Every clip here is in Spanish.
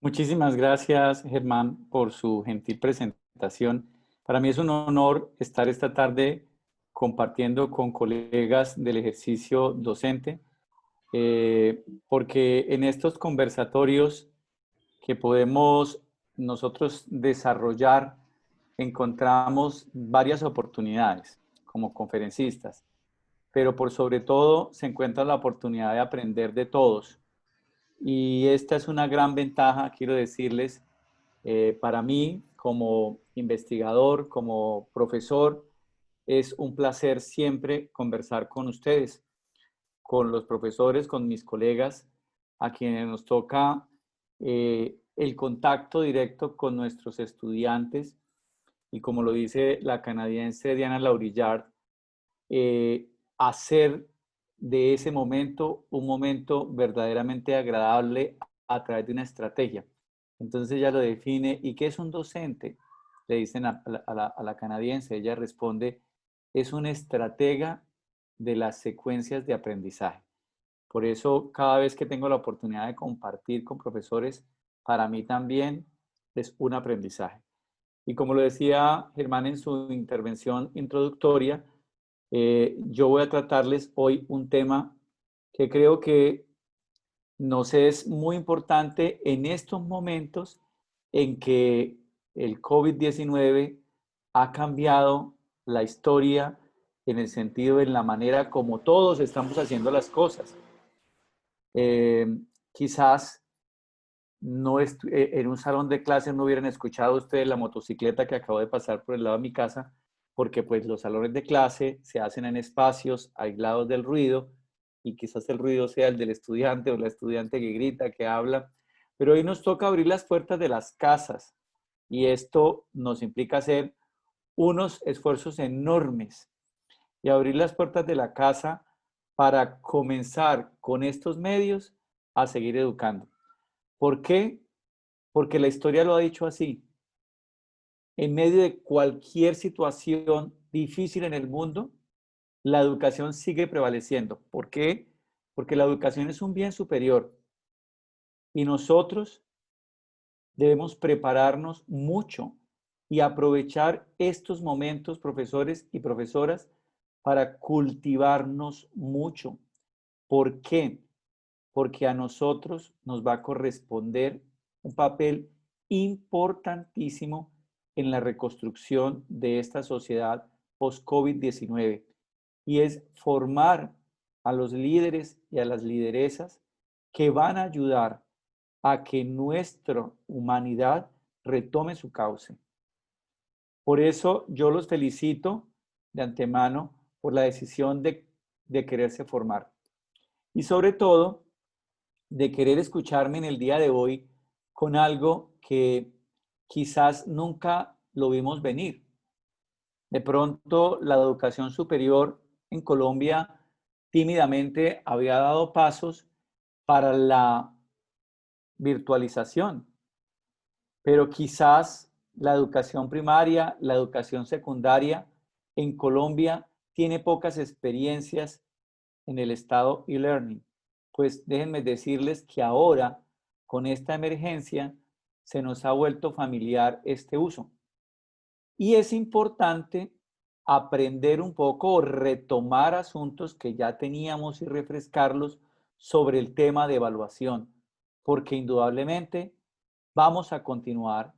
Muchísimas gracias, Germán, por su gentil presentación. Para mí es un honor estar esta tarde compartiendo con colegas del ejercicio docente, porque en estos conversatorios que podemos nosotros desarrollar, encontramos varias oportunidades como conferencistas, pero por sobre todo se encuentra la oportunidad de aprender de todos. Y esta es una gran ventaja, quiero decirles, para mí como investigador, como profesor, es un placer siempre conversar con ustedes, con los profesores, con mis colegas, a quienes nos toca el contacto directo con nuestros estudiantes y como lo dice la canadiense Diana Laurillard, hacer de ese momento un momento verdaderamente agradable a través de una estrategia. Entonces ella lo define. ¿Y qué es un docente? Le dicen a la canadiense. Ella responde, es un estratega de las secuencias de aprendizaje. Por eso, cada vez que tengo la oportunidad de compartir con profesores, para mí también es un aprendizaje. Y como lo decía Germán en su intervención introductoria, yo voy a tratarles hoy un tema que creo que nos es muy importante en estos momentos en que el COVID-19 ha cambiado la historia en el sentido de la manera como todos estamos haciendo las cosas. Eh, Quizás no en un salón de clases no hubieran escuchado ustedes la motocicleta que acabo de pasar por el lado de mi casa, porque pues los salones de clase se hacen en espacios aislados del ruido y quizás el ruido sea el del estudiante o la estudiante que grita, que habla, pero hoy nos toca abrir las puertas de las casas y esto nos implica hacer unos esfuerzos enormes y abrir las puertas de la casa para comenzar con estos medios a seguir educando. ¿Por qué? Porque la historia lo ha dicho así. En medio de cualquier situación difícil en el mundo, la educación sigue prevaleciendo. ¿Por qué? Porque la educación es un bien superior y nosotros debemos prepararnos mucho y aprovechar estos momentos, profesores y profesoras, para cultivarnos mucho. ¿Por qué? Porque a nosotros nos va a corresponder un papel importantísimo en la reconstrucción de esta sociedad post-COVID-19 y es formar a los líderes y a las lideresas que van a ayudar a que nuestra humanidad retome su cauce. Por eso yo los felicito de antemano por la decisión de quererse formar y sobre todo de querer escucharme en el día de hoy con algo que quizás nunca lo vimos venir. De pronto, la educación superior en Colombia tímidamente había dado pasos para la virtualización, pero quizás la educación primaria, la educación secundaria en Colombia tiene pocas experiencias en el estado e-learning. Pues déjenme decirles que ahora, con esta emergencia, se nos ha vuelto familiar este uso. Y es importante aprender un poco o retomar asuntos que ya teníamos y refrescarlos sobre el tema de evaluación, porque indudablemente vamos a continuar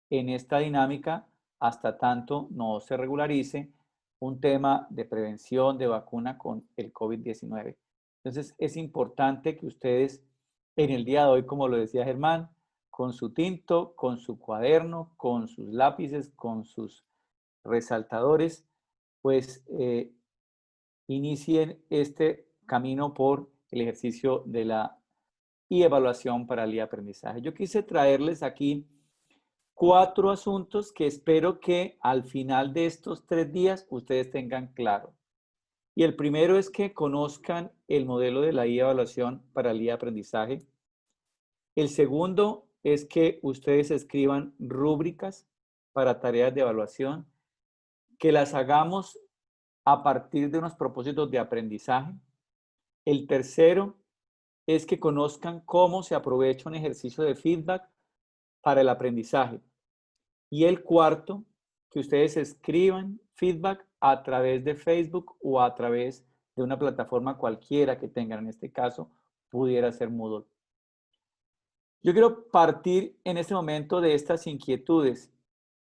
en esta dinámica hasta tanto no se regularice un tema de prevención de vacuna con el COVID-19. Entonces, es importante que ustedes en el día de hoy, como lo decía Germán, con su tinto, con su cuaderno, con sus lápices, con sus resaltadores, pues inicien este camino por el ejercicio de la y evaluación para el aprendizaje. Yo quise traerles aquí 4 asuntos que espero que al final de estos 3 días ustedes tengan claro. Y el primero es que conozcan el modelo de la evaluación para el aprendizaje. El segundo es que ustedes escriban rúbricas para tareas de evaluación, que las hagamos a partir de unos propósitos de aprendizaje. El tercero es que conozcan cómo se aprovecha un ejercicio de feedback para el aprendizaje. Y el cuarto, que ustedes escriban feedback a través de Facebook o a través de una plataforma cualquiera que tengan. En este caso, pudiera ser Moodle. Yo quiero partir en este momento de estas inquietudes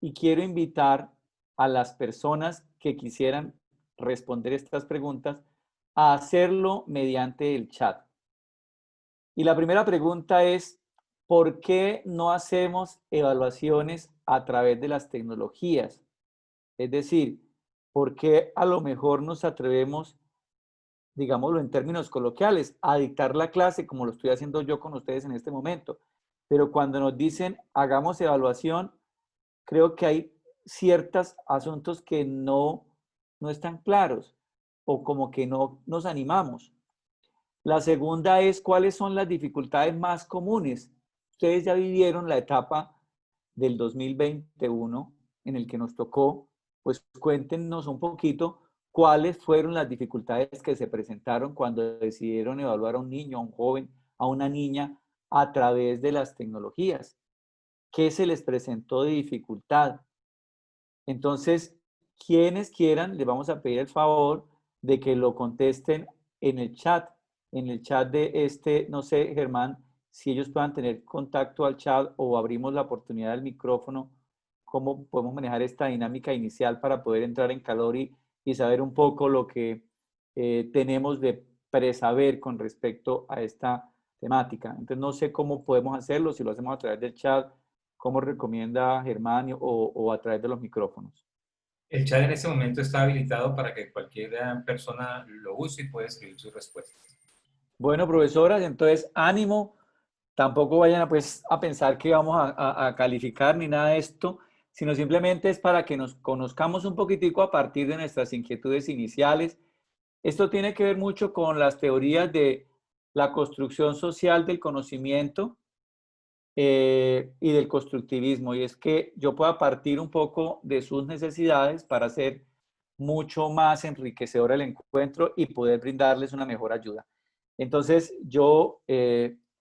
y quiero invitar a las personas que quisieran responder estas preguntas a hacerlo mediante el chat. Y la primera pregunta es, ¿por qué no hacemos evaluaciones a través de las tecnologías? Es decir, ¿por qué a lo mejor nos atrevemos, digámoslo en términos coloquiales, a dictar la clase como lo estoy haciendo yo con ustedes en este momento? Pero cuando nos dicen hagamos evaluación, creo que hay ciertos asuntos que no están claros o como que no nos animamos. La segunda es cuáles son las dificultades más comunes. Ustedes ya vivieron la etapa del 2021 en el que nos tocó, pues cuéntenos un poquito cuáles fueron las dificultades que se presentaron cuando decidieron evaluar a un niño, a un joven, a una niña a través de las tecnologías. ¿Qué se les presentó de dificultad? Entonces, quienes quieran, les vamos a pedir el favor de que lo contesten en el chat de este, no sé, Germán, si ellos puedan tener contacto al chat o abrimos la oportunidad del micrófono, cómo podemos manejar esta dinámica inicial para poder entrar en calor y saber un poco lo que tenemos de presaber con respecto a esta temática. Entonces, no sé cómo podemos hacerlo, si lo hacemos a través del chat, cómo recomienda Germán o a través de los micrófonos. El chat en este momento está habilitado para que cualquier persona lo use y pueda escribir sus respuestas. Bueno, profesoras, entonces ánimo, tampoco vayan a, pues, a pensar que vamos a calificar ni nada de esto, sino simplemente es para que nos conozcamos un poquitico a partir de nuestras inquietudes iniciales. Esto tiene que ver mucho con las teorías de la construcción social del conocimiento y del constructivismo, y es que yo pueda partir un poco de sus necesidades para hacer mucho más enriquecedor el encuentro y poder brindarles una mejor ayuda. Entonces, yo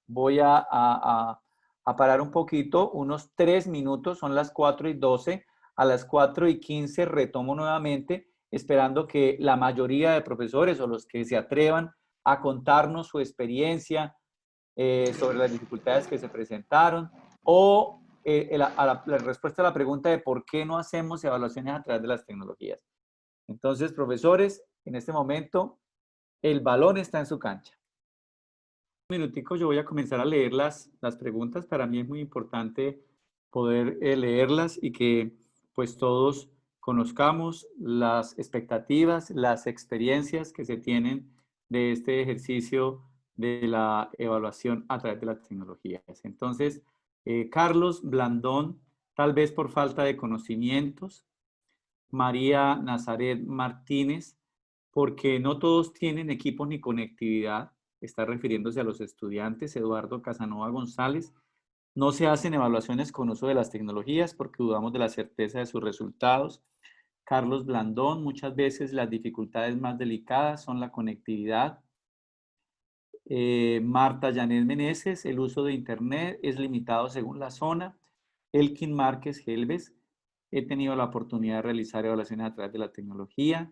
voy a parar un poquito, unos 3 minutos, son las 4:12, a las 4:15 retomo nuevamente, esperando que la mayoría de profesores o los que se atrevan a contarnos su experiencia sobre las dificultades que se presentaron o la respuesta a la pregunta de por qué no hacemos evaluaciones a través de las tecnologías. Entonces, profesores, en este momento el balón está en su cancha. Un minutico, yo voy a comenzar a leer las preguntas. Para mí es muy importante poder leerlas y que pues todos conozcamos las expectativas, las experiencias que se tienen de este ejercicio de la evaluación a través de las tecnologías. Entonces, Carlos Blandón, tal vez por falta de conocimientos. María Nazaret Martínez, porque no todos tienen equipos ni conectividad, está refiriéndose a los estudiantes. Eduardo Casanova González, no se hacen evaluaciones con uso de las tecnologías porque dudamos de la certeza de sus resultados. Carlos Blandón, muchas veces las dificultades más delicadas son la conectividad. Marta Janet Meneses, el uso de Internet es limitado según la zona. Elkin Márquez Helves, he tenido la oportunidad de realizar evaluaciones a través de la tecnología.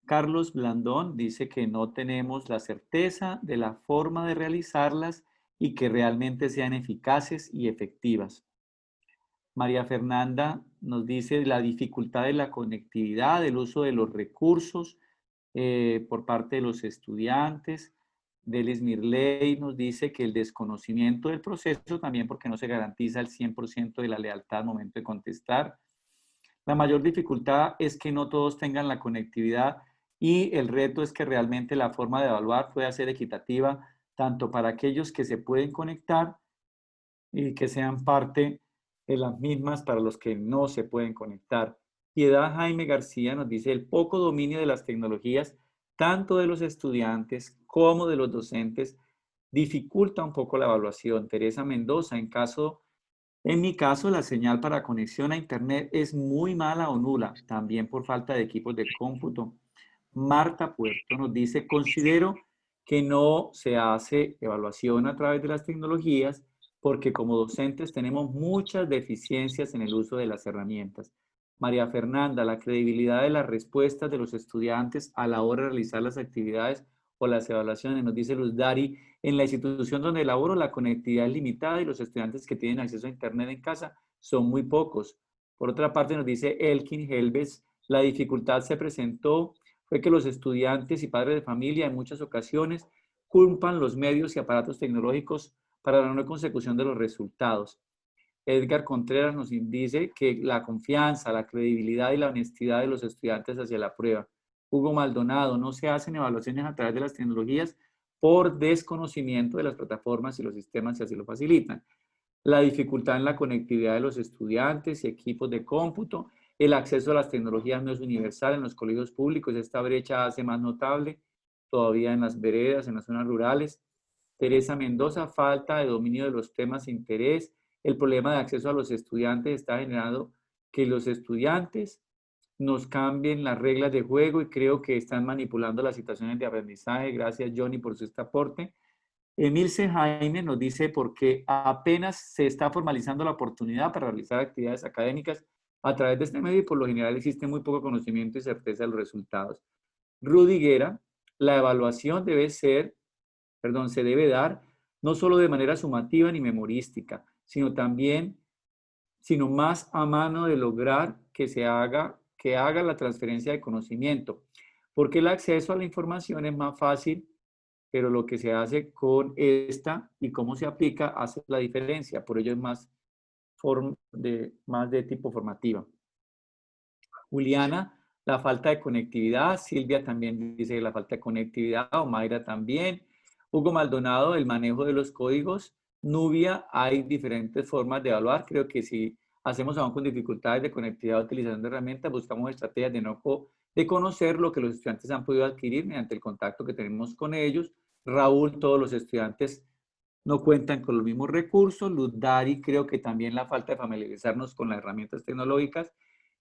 Carlos Blandón dice que no tenemos la certeza de la forma de realizarlas y que realmente sean eficaces y efectivas. María Fernanda nos dice la dificultad de la conectividad, el uso de los recursos por parte de los estudiantes. Delis Mirley nos dice que el desconocimiento del proceso también porque no se garantiza el 100% de la lealtad al momento de contestar. La mayor dificultad es que no todos tengan la conectividad y el reto es que realmente la forma de evaluar pueda ser equitativa tanto para aquellos que se pueden conectar y que sean parte de las mismas para los que no se pueden conectar. Piedad Jaime García nos dice el poco dominio de las tecnologías, tanto de los estudiantes como de los docentes, dificulta un poco la evaluación. Teresa Mendoza, en mi caso, la señal para conexión a Internet es muy mala o nula, también por falta de equipos de cómputo. Marta Puerto nos dice, considero que no se hace evaluación a través de las tecnologías porque como docentes tenemos muchas deficiencias en el uso de las herramientas. María Fernanda, la credibilidad de las respuestas de los estudiantes a la hora de realizar las actividades o las evaluaciones, nos dice Luz Dari, en la institución donde laboro la conectividad es limitada y los estudiantes que tienen acceso a internet en casa son muy pocos. Por otra parte, nos dice Elkin Helves, la dificultad se presentó fue que los estudiantes y padres de familia en muchas ocasiones culpan los medios y aparatos tecnológicos para la no consecución de los resultados. Edgar Contreras nos dice que la confianza, la credibilidad y la honestidad de los estudiantes hacia la prueba. Hugo Maldonado, no se hacen evaluaciones a través de las tecnologías por desconocimiento de las plataformas y los sistemas que así lo facilitan. La dificultad en la conectividad de los estudiantes y equipos de cómputo, el acceso a las tecnologías no es universal en los colegios públicos, esta brecha hace más notable todavía en las veredas, en las zonas rurales. Teresa Mendoza, falta de dominio de los temas de interés, el problema de acceso a los estudiantes está generando que los estudiantes nos cambien las reglas de juego y creo que están manipulando las situaciones de aprendizaje. Gracias, Johnny, por su aporte. Emilce Jaime nos dice porque apenas se está formalizando la oportunidad para realizar actividades académicas a través de este medio y por lo general existe muy poco conocimiento y certeza de los resultados. Rudy Guerra, la evaluación se debe dar no solo de manera sumativa ni memorística, sino más a mano de lograr que haga la transferencia de conocimiento, porque el acceso a la información es más fácil, pero lo que se hace con esta y cómo se aplica hace la diferencia, por ello es más de tipo formativa. Juliana, la falta de conectividad. Silvia también dice la falta de conectividad, Omaira también. Hugo Maldonado, el manejo de los códigos. Nubia, hay diferentes formas de evaluar. Creo que si hacemos aún con dificultades de conectividad utilizando herramientas, buscamos estrategias de conocer lo que los estudiantes han podido adquirir mediante el contacto que tenemos con ellos. Raúl, todos los estudiantes no cuentan con los mismos recursos. Luz Dari, creo que también la falta de familiarizarnos con las herramientas tecnológicas.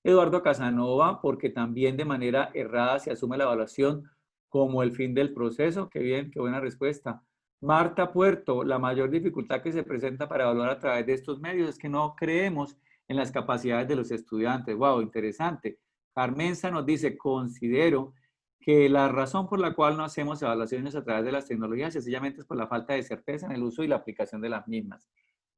Eduardo Casanova, porque también de manera errada se asume la evaluación como el fin del proceso. Qué bien, qué buena respuesta. Marta Puerto, la mayor dificultad que se presenta para evaluar a través de estos medios es que no creemos en las capacidades de los estudiantes. Wow, interesante. Carmenza nos dice, considero que la razón por la cual no hacemos evaluaciones a través de las tecnologías sencillamente es por la falta de certeza en el uso y la aplicación de las mismas.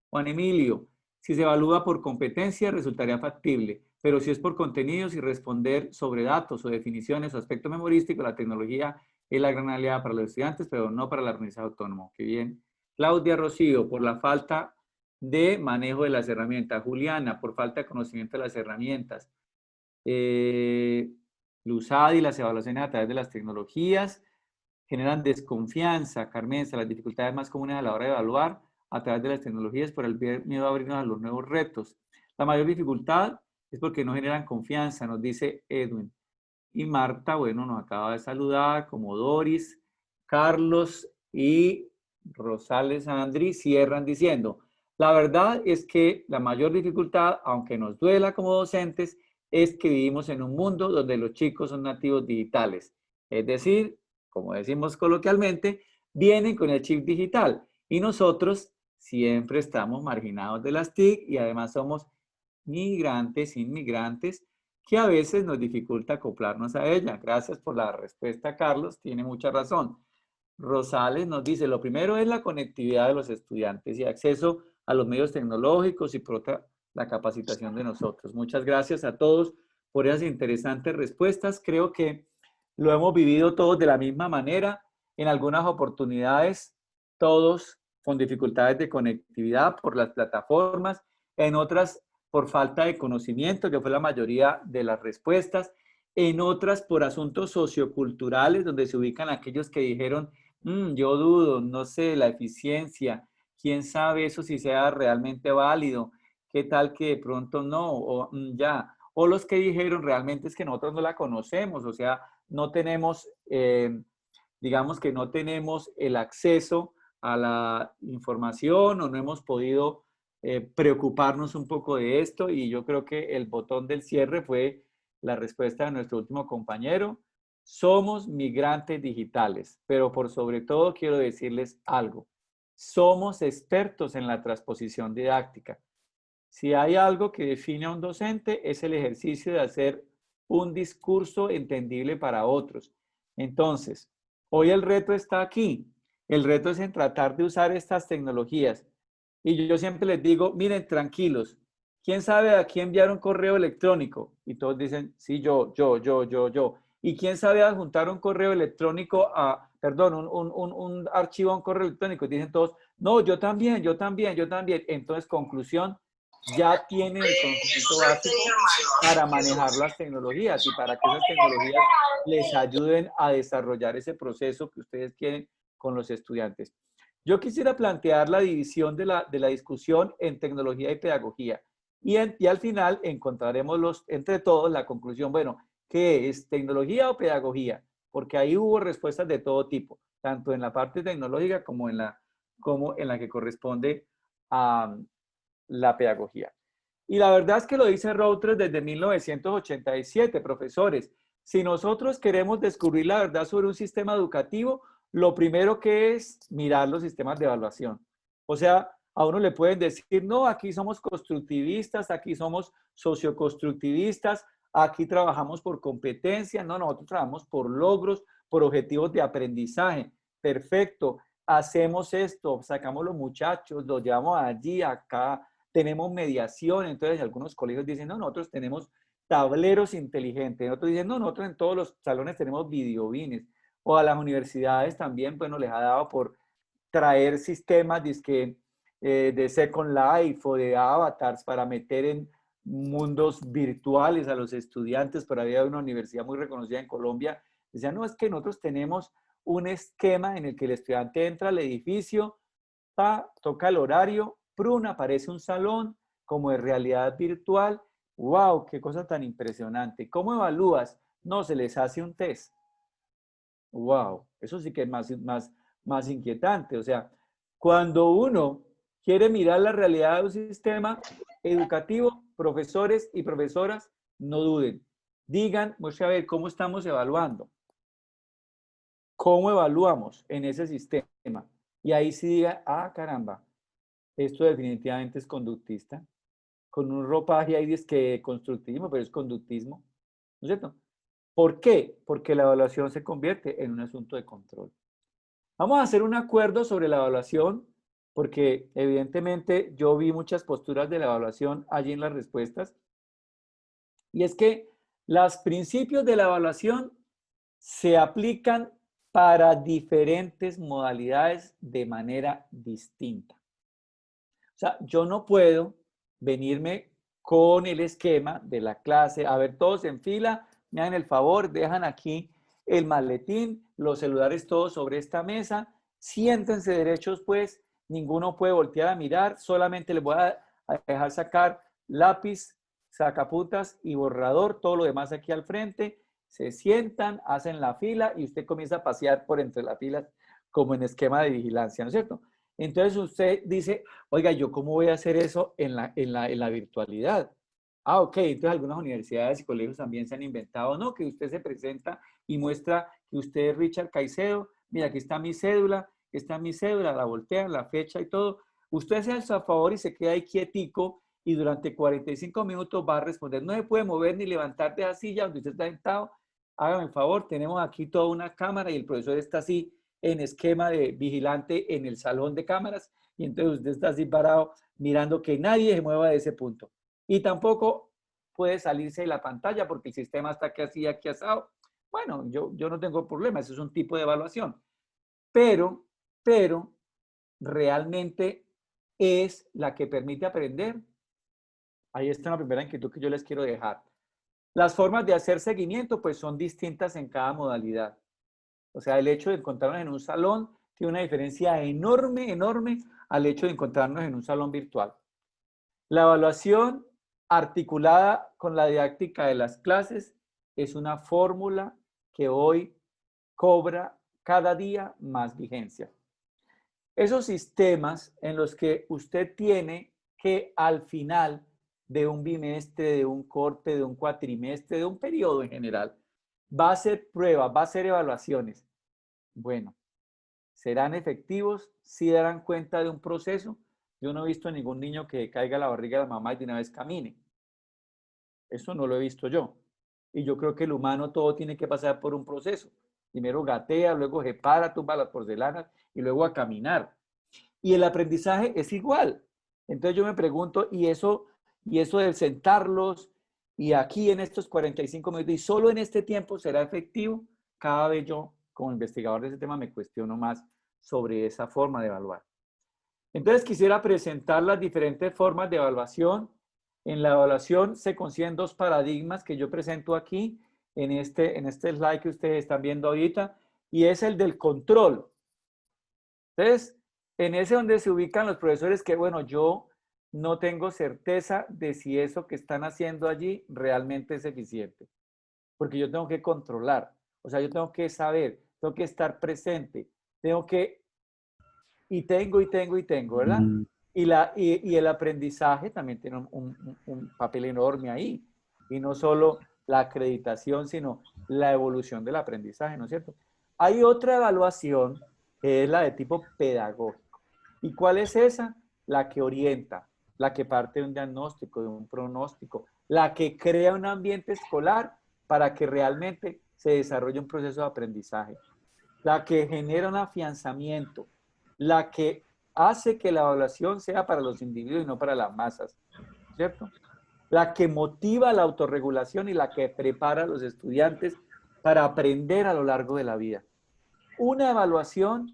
Juan Emilio, si se evalúa por competencia resultaría factible, pero si es por contenidos y responder sobre datos o definiciones o aspecto memorístico, la tecnología es la gran aliada para los estudiantes, pero no para el aprendizaje autónomo. Qué bien. Claudia Rocío, por la falta de manejo de las herramientas. Juliana, por falta de conocimiento de las herramientas. Luzadi, las evaluaciones a través de las tecnologías generan desconfianza. Carmenza, las dificultades más comunes a la hora de evaluar a través de las tecnologías por el miedo a abrirnos a los nuevos retos. La mayor dificultad es porque no generan confianza, nos dice Edwin. Y Marta, bueno, nos acaba de saludar, como Doris, Carlos y Rosales Andri cierran diciendo, la verdad es que la mayor dificultad, aunque nos duela como docentes, es que vivimos en un mundo donde los chicos son nativos digitales. Es decir, como decimos coloquialmente, vienen con el chip digital y nosotros siempre estamos marginados de las TIC y además somos migrantes, inmigrantes, que a veces nos dificulta acoplarnos a ella. Gracias por la respuesta, Carlos, tiene mucha razón. Rosales nos dice, lo primero es la conectividad de los estudiantes y acceso a los medios tecnológicos y por otra, la capacitación de nosotros. Muchas gracias a todos por esas interesantes respuestas. Creo que lo hemos vivido todos de la misma manera. En algunas oportunidades, todos con dificultades de conectividad por las plataformas, en otras por falta de conocimiento, que fue la mayoría de las respuestas, en otras por asuntos socioculturales, donde se ubican aquellos que dijeron, yo dudo, no sé, la eficiencia, quién sabe eso si sea realmente válido, qué tal que de pronto no, o ya, o los que dijeron realmente es que nosotros no la conocemos, o sea, no tenemos, digamos que no tenemos el acceso a la información o no hemos podido preocuparnos un poco de esto y yo creo que el botón del cierre fue la respuesta de nuestro último compañero. Somos migrantes digitales, pero por sobre todo quiero decirles algo. somos expertos en la transposición didáctica. Si hay algo que define a un docente, es el ejercicio de hacer un discurso entendible para otros. Entonces, hoy el reto está aquí. El reto es en tratar de usar estas tecnologías. Y yo siempre les digo, miren, tranquilos, ¿quién sabe a quién enviar un correo electrónico? Y todos dicen, sí, yo. ¿Y quién sabe adjuntar un correo electrónico perdón, un archivo a un correo electrónico? Dicen todos, no, yo también. Entonces, conclusión, ya tienen el conocimiento básico para manejar las tecnologías y para que esas tecnologías les ayuden a desarrollar ese proceso que ustedes quieren con los estudiantes. Yo quisiera plantear la división de la discusión en tecnología y pedagogía. Y al final encontraremos entre todos la conclusión, bueno, ¿qué es tecnología o pedagogía? Porque ahí hubo respuestas de todo tipo, tanto en la parte tecnológica como en la que corresponde a la pedagogía. Y la verdad es que lo dice Routers desde 1987, profesores. Si nosotros queremos descubrir la verdad sobre un sistema educativo, lo primero que es mirar los sistemas de evaluación. O sea, a uno le pueden decir, no, aquí somos constructivistas, aquí somos socioconstructivistas, aquí trabajamos por competencia, no, nosotros trabajamos por logros, por objetivos de aprendizaje. Perfecto, hacemos esto, sacamos los muchachos, los llevamos allí, acá, tenemos mediación. Entonces algunos colegios dicen, no, nosotros tenemos tableros inteligentes, otros dicen, no, nosotros en todos los salones tenemos videobines, o a las universidades también, pues nos les ha dado por traer sistemas de Second Life o de avatars para meter en mundos virtuales a los estudiantes. Pero había una universidad muy reconocida en Colombia, decía, no, es que nosotros tenemos un esquema en el que el estudiante entra al edificio, toca el horario, prun, aparece un salón como de realidad virtual. ¡Wow! ¡Qué cosa tan impresionante! ¿Cómo evalúas? No, se les hace un test. ¡Wow! Eso sí que es más inquietante. O sea, cuando uno quiere mirar la realidad de un sistema educativo, profesores y profesoras, no duden. Digan, vamos a ver cómo estamos evaluando. ¿Cómo evaluamos en ese sistema? Y ahí sí diga, ah, caramba, esto definitivamente es conductista, con un ropaje ahí es que constructivismo, pero es conductismo, ¿no es cierto? ¿Por qué? Porque la evaluación se convierte en un asunto de control. Vamos a hacer un acuerdo sobre la evaluación, porque evidentemente yo vi muchas posturas de la evaluación allí en las respuestas, y es que los principios de la evaluación se aplican para diferentes modalidades de manera distinta. O sea, yo no puedo venirme con el esquema de la clase, a ver, todos en fila, me hagan el favor, dejan aquí el maletín, los celulares todos sobre esta mesa, siéntense derechos pues, ninguno puede voltear a mirar, solamente les voy a dejar sacar lápiz, sacapuntas y borrador, todo lo demás aquí al frente, se sientan, hacen la fila y usted comienza a pasear por entre las filas como en esquema de vigilancia, ¿no es cierto? Entonces usted dice, oiga, ¿yo cómo voy a hacer eso en la virtualidad? Ah, ok, entonces algunas universidades y colegios también se han inventado, ¿no? Que usted se presenta y muestra que usted es Richard Caicedo, mira, aquí está mi cédula, la voltean, la fecha y todo. Usted se alza a favor y se queda ahí quietico y durante 45 minutos va a responder. No se puede mover ni levantar de la silla donde usted está sentado. Hágame el favor, tenemos aquí toda una cámara y el profesor está así en esquema de vigilante en el salón de cámaras y entonces usted está así parado mirando que nadie se mueva de ese punto. Y tampoco puede salirse de la pantalla porque el sistema está aquí asado. Bueno, yo no tengo problema, eso es un tipo de evaluación. Pero realmente es la que permite aprender. Ahí está la primera inquietud que yo les quiero dejar. Las formas de hacer seguimiento pues son distintas en cada modalidad. O sea, el hecho de encontrarnos en un salón tiene una diferencia enorme al hecho de encontrarnos en un salón virtual. La evaluación articulada con la didáctica de las clases es una fórmula que hoy cobra cada día más vigencia. Esos sistemas en los que usted tiene que al final de un bimestre, de un corte, de un cuatrimestre, de un periodo en general, va a hacer pruebas, va a hacer evaluaciones. Bueno, ¿Serán efectivos? ¿Sí darán cuenta de un proceso? Yo no he visto a ningún niño que caiga a la barriga de la mamá y de una vez camine. Eso no lo he visto yo. Y yo creo que el humano todo tiene que pasar por un proceso. Primero gatea, luego se para, tumba las porcelanas y luego a caminar. Y el aprendizaje es igual. Entonces yo me pregunto, y eso de sentarlos y aquí en estos 45 minutos y solo en este tiempo será efectivo? Cada vez yo, como investigador de ese tema, me cuestiono más sobre esa forma de evaluar. Entonces quisiera presentar las diferentes formas de evaluación. En la evaluación se consiguen dos paradigmas que yo presento aquí en este slide que ustedes están viendo ahorita, y es el del control. Entonces, en ese donde se ubican los profesores que, bueno, yo no tengo certeza de si eso que están haciendo allí realmente es eficiente, porque yo tengo que controlar, o sea, yo tengo que saber, tengo que estar presente, tengo que, y tengo, ¿verdad? Y el aprendizaje también tiene un papel enorme ahí, y no solo la acreditación, sino la evolución del aprendizaje, ¿no es cierto? Hay otra evaluación que es la de tipo pedagógico. ¿Y cuál es esa? La que orienta, la que parte de un diagnóstico, de un pronóstico, la que crea un ambiente escolar para que realmente se desarrolle un proceso de aprendizaje, la que genera un afianzamiento, la que hace que la evaluación sea para los individuos y no para las masas, ¿cierto? La que motiva la autorregulación y la que prepara a los estudiantes para aprender a lo largo de la vida. Una evaluación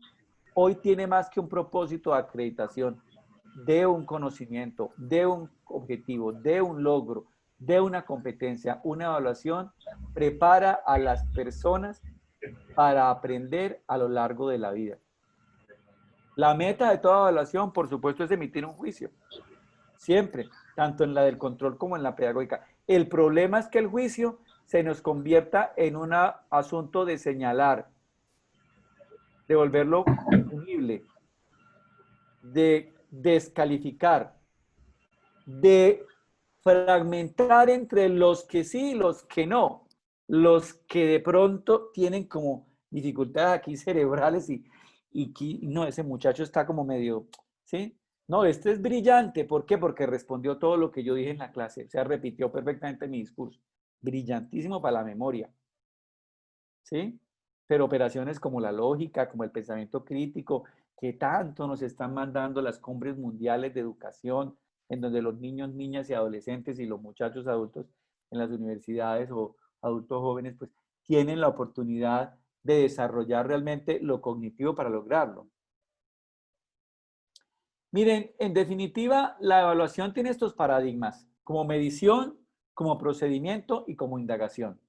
hoy tiene más que un propósito de acreditación, de un conocimiento, de un objetivo, de un logro, de una competencia. Una evaluación prepara a las personas para aprender a lo largo de la vida. La meta de toda evaluación, por supuesto, es emitir un juicio. Siempre, tanto en la del control como en la pedagógica. El problema es que el juicio se nos convierta en un asunto de señalar, de volverlo impunible, de descalificar, de fragmentar entre los que sí y los que no, los que de pronto tienen como dificultades aquí cerebrales y no, ese muchacho está como medio, ¿sí? No, este es brillante, ¿por qué? Porque respondió todo lo que yo dije en la clase, o sea, repitió perfectamente mi discurso, brillantísimo para la memoria, ¿sí? Pero operaciones como la lógica, como el pensamiento crítico, que tanto nos están mandando las cumbres mundiales de educación, en donde los niños, niñas y adolescentes y los muchachos adultos en las universidades o adultos jóvenes, pues tienen la oportunidad de desarrollar realmente lo cognitivo para lograrlo. Miren, en definitiva, la evaluación tiene estos paradigmas, como medición, como procedimiento y como indagación.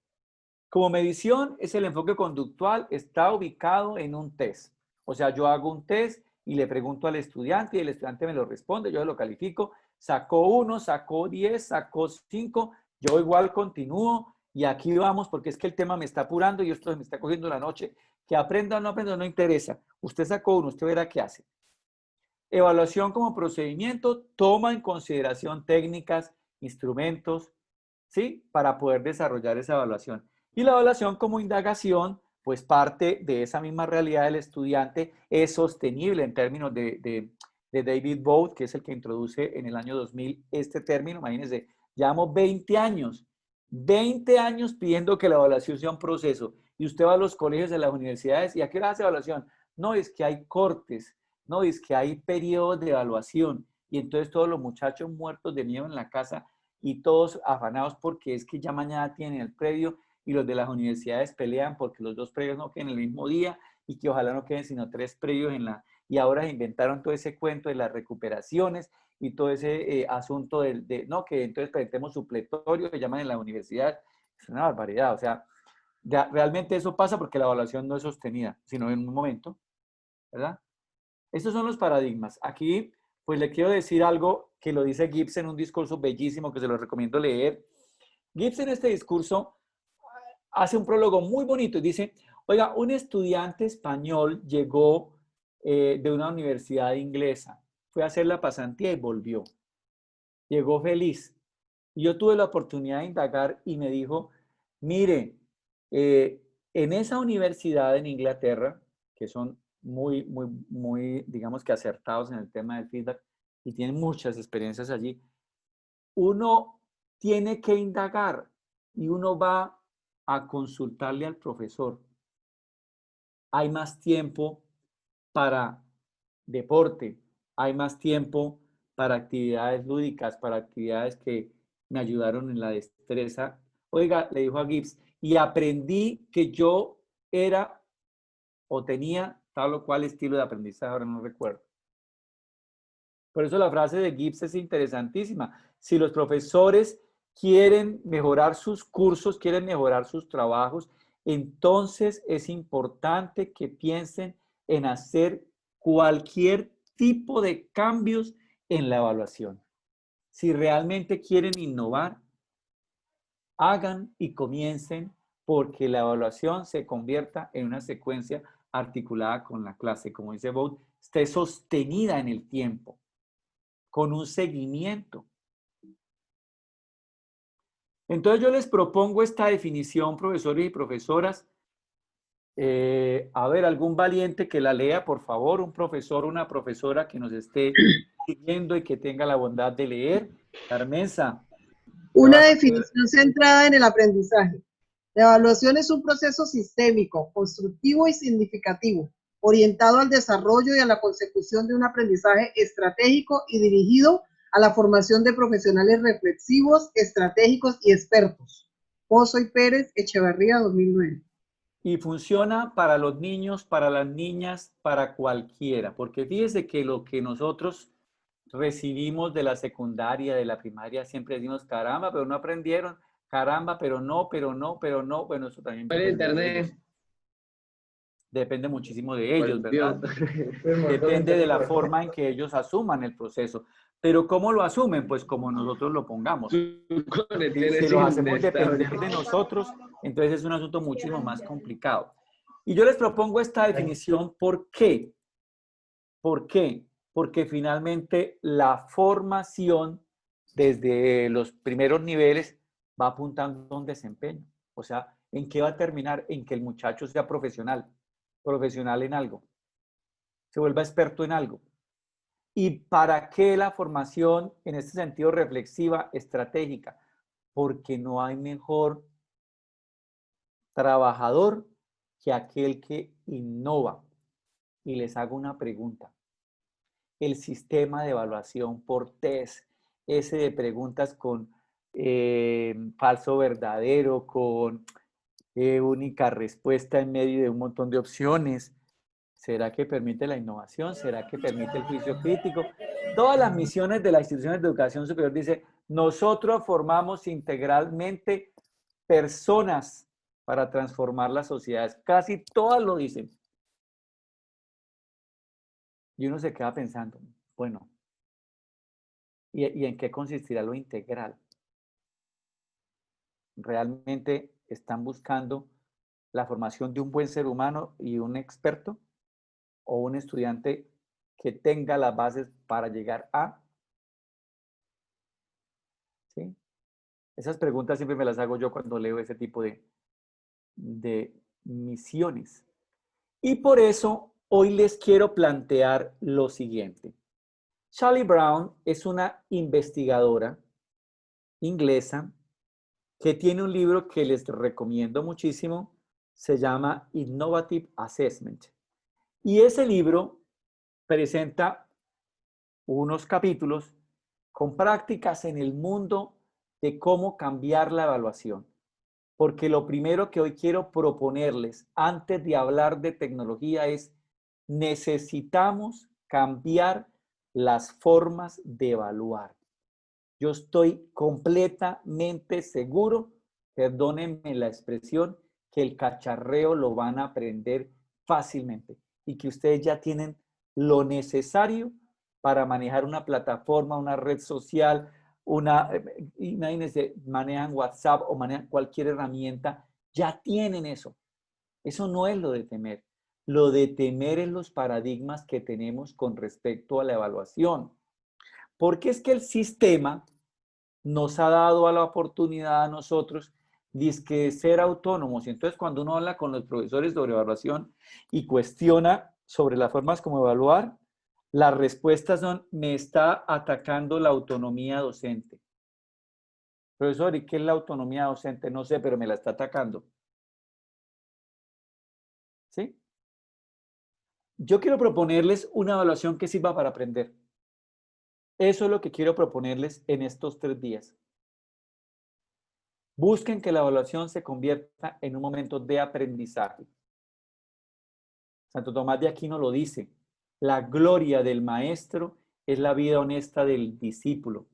Como medición es el enfoque conductual, está ubicado en un test. O sea, yo hago un test y le pregunto al estudiante y el estudiante me lo responde, yo lo califico, sacó 1, sacó 10, sacó 5, yo igual continúo y aquí vamos porque es que el tema me está apurando y esto me está cogiendo la noche. Que aprenda o no aprenda no interesa. Usted sacó 1, usted verá qué hace. Evaluación como procedimiento toma en consideración técnicas, instrumentos, ¿sí? Para poder desarrollar esa evaluación. Y la evaluación como indagación, pues parte de esa misma realidad del estudiante, es sostenible en términos de David Bolt, que es el que introduce en el año 2000 este término. Imagínense, llevamos 20 años pidiendo que la evaluación sea un proceso. Y usted va a los colegios de las universidades y ¿a qué hora hace evaluación? No, es que hay cortes, no, es que hay periodos de evaluación. Y entonces todos los muchachos muertos de miedo en la casa y todos afanados porque es que ya mañana tienen el previo y los de las universidades pelean porque los 2 previos no queden el mismo día y que ojalá no queden sino 3 previos en la... Y ahora se inventaron todo ese cuento de las recuperaciones y todo ese asunto no, que entonces presentemos supletorio, que llaman en la universidad. Es una barbaridad, o sea, realmente eso pasa porque la evaluación no es sostenida, sino en un momento, ¿verdad? Estos son los paradigmas. Aquí, pues le quiero decir algo que lo dice Gibbs en un discurso bellísimo que se lo recomiendo leer. Gibbs en este discurso hace un prólogo muy bonito y dice, oiga, un estudiante español llegó de una universidad inglesa, fue a hacer la pasantía y volvió. Llegó feliz. Y yo tuve la oportunidad de indagar y me dijo, mire, en esa universidad en Inglaterra, que son muy, digamos que acertados en el tema del feedback y tienen muchas experiencias allí. Uno tiene que indagar y uno va a consultarle al profesor. Hay más tiempo para deporte, hay más tiempo para actividades lúdicas, para actividades que me ayudaron en la destreza. Oiga, le dijo a Gibbs, y aprendí que yo era o tenía tal o cual estilo de aprendizaje, ahora no recuerdo. Por eso la frase de Gibbs es interesantísima. Si los profesores quieren mejorar sus cursos, quieren mejorar sus trabajos, entonces es importante que piensen en hacer cualquier tipo de cambios en la evaluación. Si realmente quieren innovar, hagan y comiencen porque la evaluación se convierta en una secuencia articulada con la clase, como dice Bout, esté sostenida en el tiempo, con un seguimiento. Entonces yo les propongo esta definición, profesores y profesoras. A ver, algún valiente que la lea, por favor, un profesor, una profesora que nos esté siguiendo y que tenga la bondad de leer. Carmenza, ¿qué Una vas a hacer? definición centrada en el aprendizaje. La evaluación es un proceso sistémico, constructivo y significativo, orientado al desarrollo y a la consecución de un aprendizaje estratégico y dirigido a la formación de profesionales reflexivos, estratégicos y expertos. Pozo y Pérez, Echeverría, 2009. Y funciona para los niños, para las niñas, para cualquiera, porque fíjese que lo que nosotros recibimos de la secundaria, de la primaria, siempre decimos, caramba, pero no aprendieron, caramba, pero no, pero no, pero no. Bueno, eso también Por depende de internet, ellos. Depende muchísimo de ellos, por Dios. ¿verdad? Depende de la forma en que ellos asuman el proceso. Pero ¿cómo lo asumen? Pues como nosotros lo pongamos. Su conexión Si es los hacemos inestable. depender de nosotros, entonces es un asunto muchísimo más complicado. Y yo les propongo esta definición, ¿por qué? ¿Por qué? Porque finalmente la formación desde los primeros niveles va apuntando a un desempeño. O sea, ¿en qué va a terminar? En que el muchacho sea profesional, profesional en algo, se vuelva experto en algo. ¿Y para qué la formación en este sentido reflexiva, estratégica? Porque no hay mejor trabajador que aquel que innova. Y les hago una pregunta. El sistema de evaluación por test, ese de preguntas con falso verdadero, con única respuesta en medio de un montón de opciones, ¿será que permite la innovación? ¿Será que permite el juicio crítico? Todas las misiones de las instituciones de educación superior dice, nosotros formamos integralmente personas para transformar las sociedades. Casi todas lo dicen. Y uno se queda pensando, bueno, ¿y en qué consistirá lo integral? ¿Realmente están buscando la formación de un buen ser humano y un experto? ¿O un estudiante que tenga las bases para llegar a? ¿Sí? Esas preguntas siempre me las hago yo cuando leo ese tipo de misiones. Y por eso hoy les quiero plantear lo siguiente. Charlie Brown es una investigadora inglesa que tiene un libro que les recomiendo muchísimo, se llama Innovative Assessment. Y ese libro presenta unos capítulos con prácticas en el mundo de cómo cambiar la evaluación. Porque lo primero que hoy quiero proponerles antes de hablar de tecnología es necesitamos cambiar las formas de evaluar. Yo estoy completamente seguro, perdónenme la expresión, que el cacharreo lo van a aprender fácilmente y que ustedes ya tienen lo necesario para manejar una plataforma, una red social, imagínense, manejan WhatsApp o manejan cualquier herramienta, ya tienen eso. Eso no es lo de temer. Lo de temer es los paradigmas que tenemos con respecto a la evaluación. Porque es que el sistema nos ha dado a la oportunidad a nosotros de ser autónomos. Y entonces cuando uno habla con los profesores sobre evaluación y cuestiona sobre las formas como evaluar, las respuestas son, me está atacando la autonomía docente. Profesor, ¿y qué es la autonomía docente? No sé, pero me la está atacando. ¿Sí? Yo quiero proponerles una evaluación que sirva para aprender. Eso es lo que quiero proponerles en estos 3 días. Busquen que la evaluación se convierta en un momento de aprendizaje. Santo Tomás de Aquino lo dice, la gloria del maestro es la vida honesta del discípulo.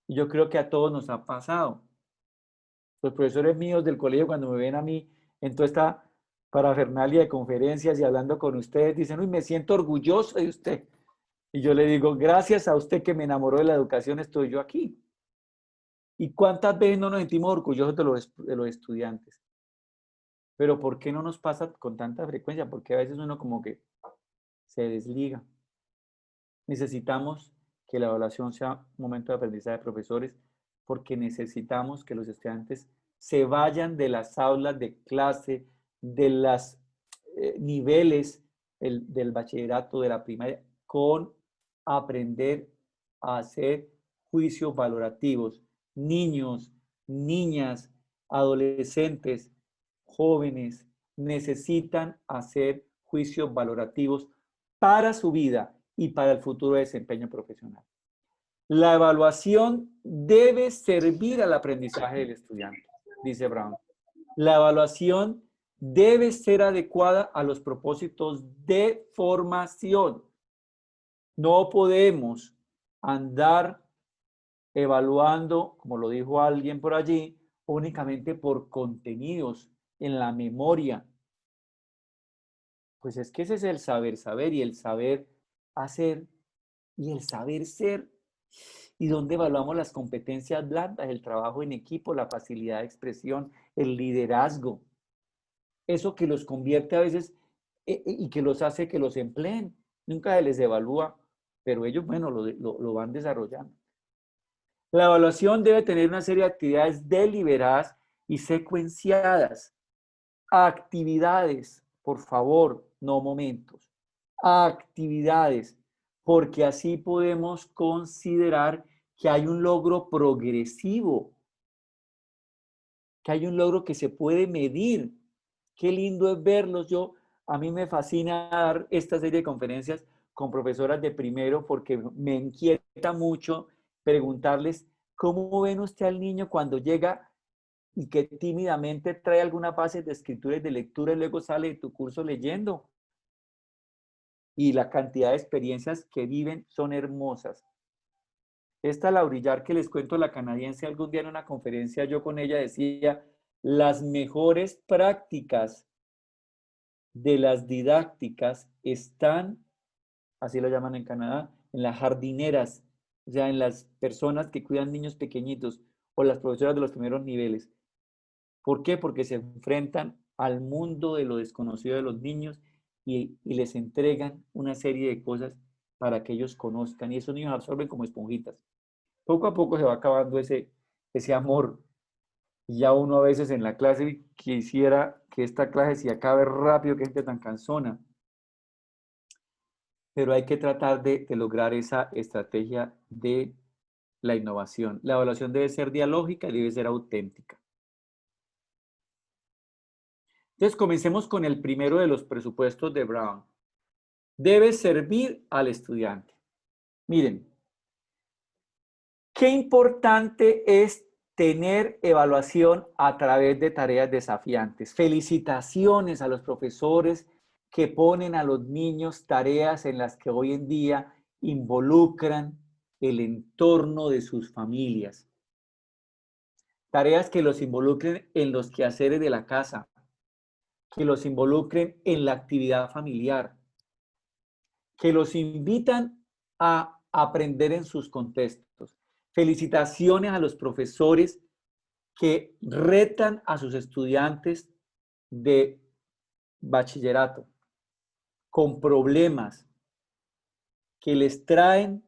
Y yo creo que a todos nos ha pasado. Los profesores míos del colegio, cuando me ven a mí en toda esta parafernalia de conferencias y hablando con ustedes, dicen, uy, me siento orgulloso de usted. Y yo le digo, gracias a usted que me enamoró de la educación, estoy yo aquí. ¿Y cuántas veces no nos sentimos orgullosos de los estudiantes? Pero ¿por qué no nos pasa con tanta frecuencia? Porque a veces uno como que se desliga. Necesitamos que la evaluación sea un momento de aprendizaje de profesores porque necesitamos que los estudiantes se vayan de las aulas de clase, de los niveles del bachillerato, de la primaria, con aprender a hacer juicios valorativos. Niños, niñas, adolescentes, jóvenes necesitan hacer juicios valorativos para su vida y para el futuro desempeño profesional. La evaluación debe servir al aprendizaje del estudiante, dice Brown. La evaluación debe ser adecuada a los propósitos de formación. No podemos andar evaluando, como lo dijo alguien por allí, únicamente por contenidos en la memoria. Pues es que ese es el saber y el saber hacer y el saber ser. Y donde evaluamos las competencias blandas, el trabajo en equipo, la facilidad de expresión, el liderazgo. Eso que los convierte a veces y que los hace que los empleen. Nunca se les evalúa, pero ellos, bueno, lo van desarrollando. La evaluación debe tener una serie de actividades deliberadas y secuenciadas. Actividades, por favor, no momentos. Actividades, porque así podemos considerar que hay un logro progresivo, que hay un logro que se puede medir. Qué lindo es verlos. A mí me fascina dar esta serie de conferencias con profesoras de primero porque me inquieta mucho preguntarles cómo ven usted al niño cuando llega y que tímidamente trae alguna base de escritura y de lectura y luego sale de tu curso leyendo. Y la cantidad de experiencias que viven son hermosas. Esta Laurillar que les cuento, la canadiense, algún día en una conferencia yo con ella decía, las mejores prácticas de las didácticas están, así lo llaman en Canadá, en las jardineras, o sea, en las personas que cuidan niños pequeñitos o las profesoras de los primeros niveles. ¿Por qué? Porque se enfrentan al mundo de lo desconocido de los niños y les entregan una serie de cosas para que ellos conozcan y esos niños absorben como esponjitas. Poco a poco se va acabando ese amor. Y ya uno a veces en la clase quisiera que esta clase se acabe rápido, que gente tan cansona. Pero hay que tratar de lograr esa estrategia de la innovación. La evaluación debe ser dialógica y debe ser auténtica. Entonces, comencemos con el primero de los presupuestos de Brown. Debe servir al estudiante. Miren, qué importante es tener evaluación a través de tareas desafiantes. Felicitaciones a los profesores que ponen a los niños tareas en las que hoy en día involucran el entorno de sus familias. Tareas que los involucren en los quehaceres de la casa, que los involucren en la actividad familiar, que los invitan a aprender en sus contextos. Felicitaciones a los profesores que retan a sus estudiantes de bachillerato con problemas que les traen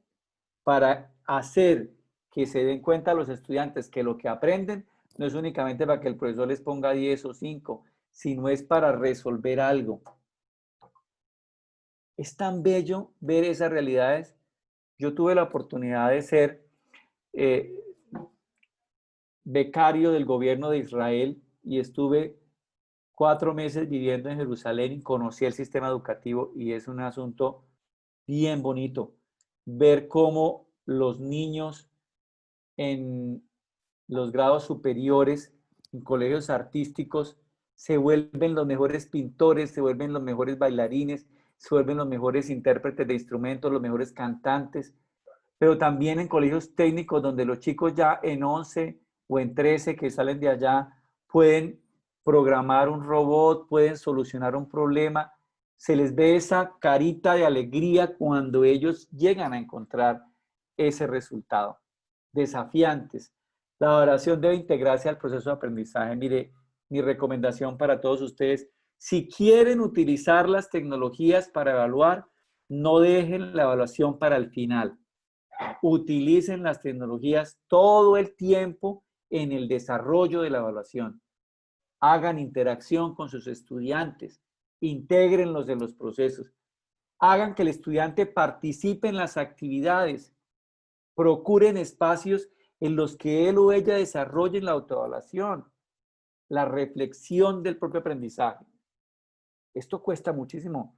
para hacer que se den cuenta a los estudiantes que lo que aprenden no es únicamente para que el profesor les ponga 10 o 5, sino es para resolver algo. Es tan bello ver esas realidades. Yo tuve la oportunidad de ser becario del gobierno de Israel y estuve 4 meses viviendo en Jerusalén y conocí el sistema educativo y es un asunto bien bonito ver cómo los niños en los grados superiores, en colegios artísticos, se vuelven los mejores pintores, se vuelven los mejores bailarines, se vuelven los mejores intérpretes de instrumentos, los mejores cantantes, pero también en colegios técnicos donde los chicos ya en 11 o en 13 que salen de allá pueden programar un robot, pueden solucionar un problema. Se les ve esa carita de alegría cuando ellos llegan a encontrar ese resultado. Desafiantes. La evaluación debe integrarse al proceso de aprendizaje. Mire, mi recomendación para todos ustedes, si quieren utilizar las tecnologías para evaluar, no dejen la evaluación para el final. Utilicen las tecnologías todo el tiempo en el desarrollo de la evaluación. Hagan interacción con sus estudiantes, intégrenlos en los procesos, hagan que el estudiante participe en las actividades, procuren espacios en los que él o ella desarrollen la autoevaluación, la reflexión del propio aprendizaje. Esto cuesta muchísimo.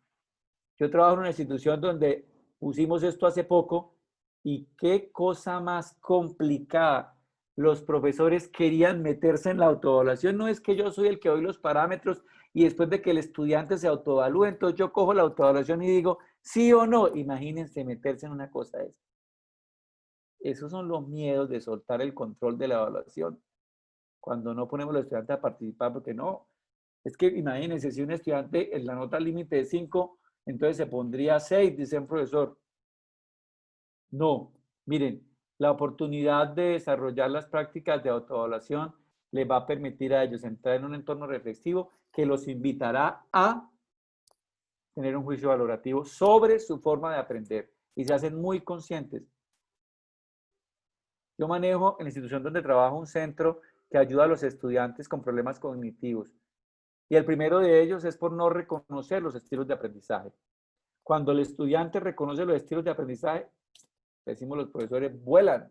Yo trabajo en una institución donde pusimos esto hace poco y qué cosa más complicada. Los profesores querían meterse en la autoevaluación. No es que yo soy el que doy los parámetros y después de que el estudiante se autoevalúe, entonces yo cojo la autoevaluación y digo sí o no. Imagínense meterse en una cosa de esa. Esos son los miedos de soltar el control de la evaluación. Cuando no ponemos a los estudiantes a participar, porque no. Es que imagínense, si un estudiante en la nota límite de 5, entonces se pondría 6, dice un profesor. No, miren, la oportunidad de desarrollar las prácticas de autoevaluación les va a permitir a ellos entrar en un entorno reflexivo que los invitará a tener un juicio valorativo sobre su forma de aprender y se hacen muy conscientes. Yo manejo en la institución donde trabajo un centro que ayuda a los estudiantes con problemas cognitivos y el primero de ellos es por no reconocer los estilos de aprendizaje. Cuando el estudiante reconoce los estilos de aprendizaje, decimos los profesores, vuelan.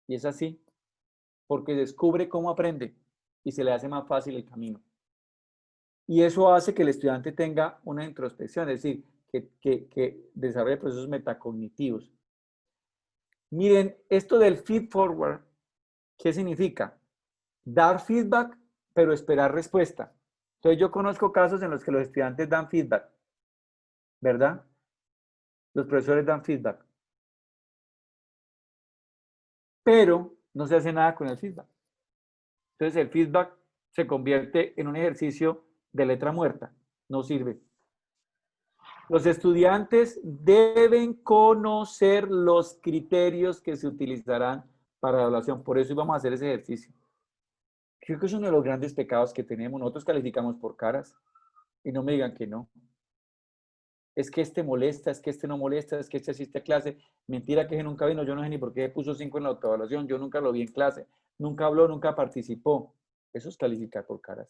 Y es así, porque descubre cómo aprende y se le hace más fácil el camino. Y eso hace que el estudiante tenga una introspección, es decir, que desarrolle procesos metacognitivos. Miren, esto del feed forward, ¿qué significa? Dar feedback, pero esperar respuesta. Entonces yo conozco casos en los que los estudiantes dan feedback, ¿verdad? Los profesores dan feedback. Pero no se hace nada con el feedback. Entonces el feedback se convierte en un ejercicio de letra muerta, no sirve. Los estudiantes deben conocer los criterios que se utilizarán para la evaluación, por eso íbamos a hacer ese ejercicio. Creo que es uno de los grandes pecados que tenemos, nosotros calificamos por caras y no me digan que no. Es que este molesta, es que este no molesta, es que este asiste a clase. Mentira que ese nunca vino, yo no sé ni por qué puso 5 en la autoevaluación, yo nunca lo vi en clase, nunca habló, nunca participó. Eso es calificar por caras.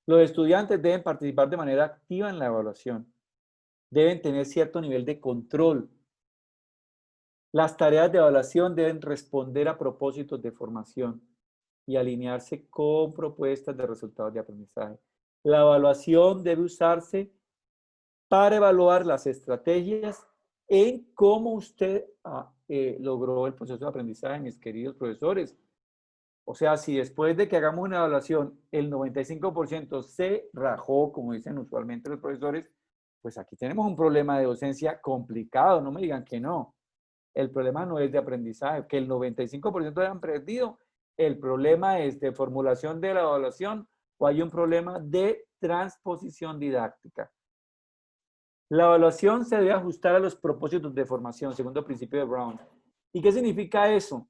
Los estudiantes deben participar de manera activa en la evaluación. Deben tener cierto nivel de control. Las tareas de evaluación deben responder a propósitos de formación y alinearse con propuestas de resultados de aprendizaje. La evaluación debe usarse para evaluar las estrategias en cómo usted logró el proceso de aprendizaje, mis queridos profesores. O sea, si después de que hagamos una evaluación el 95% se rajó, como dicen usualmente los profesores, pues aquí tenemos un problema de docencia complicado, no me digan que no. El problema no es de aprendizaje, que el 95% hayan perdido. El problema es de formulación de la evaluación o hay un problema de transposición didáctica. La evaluación se debe ajustar a los propósitos de formación, segundo principio de Brown. ¿Y qué significa eso?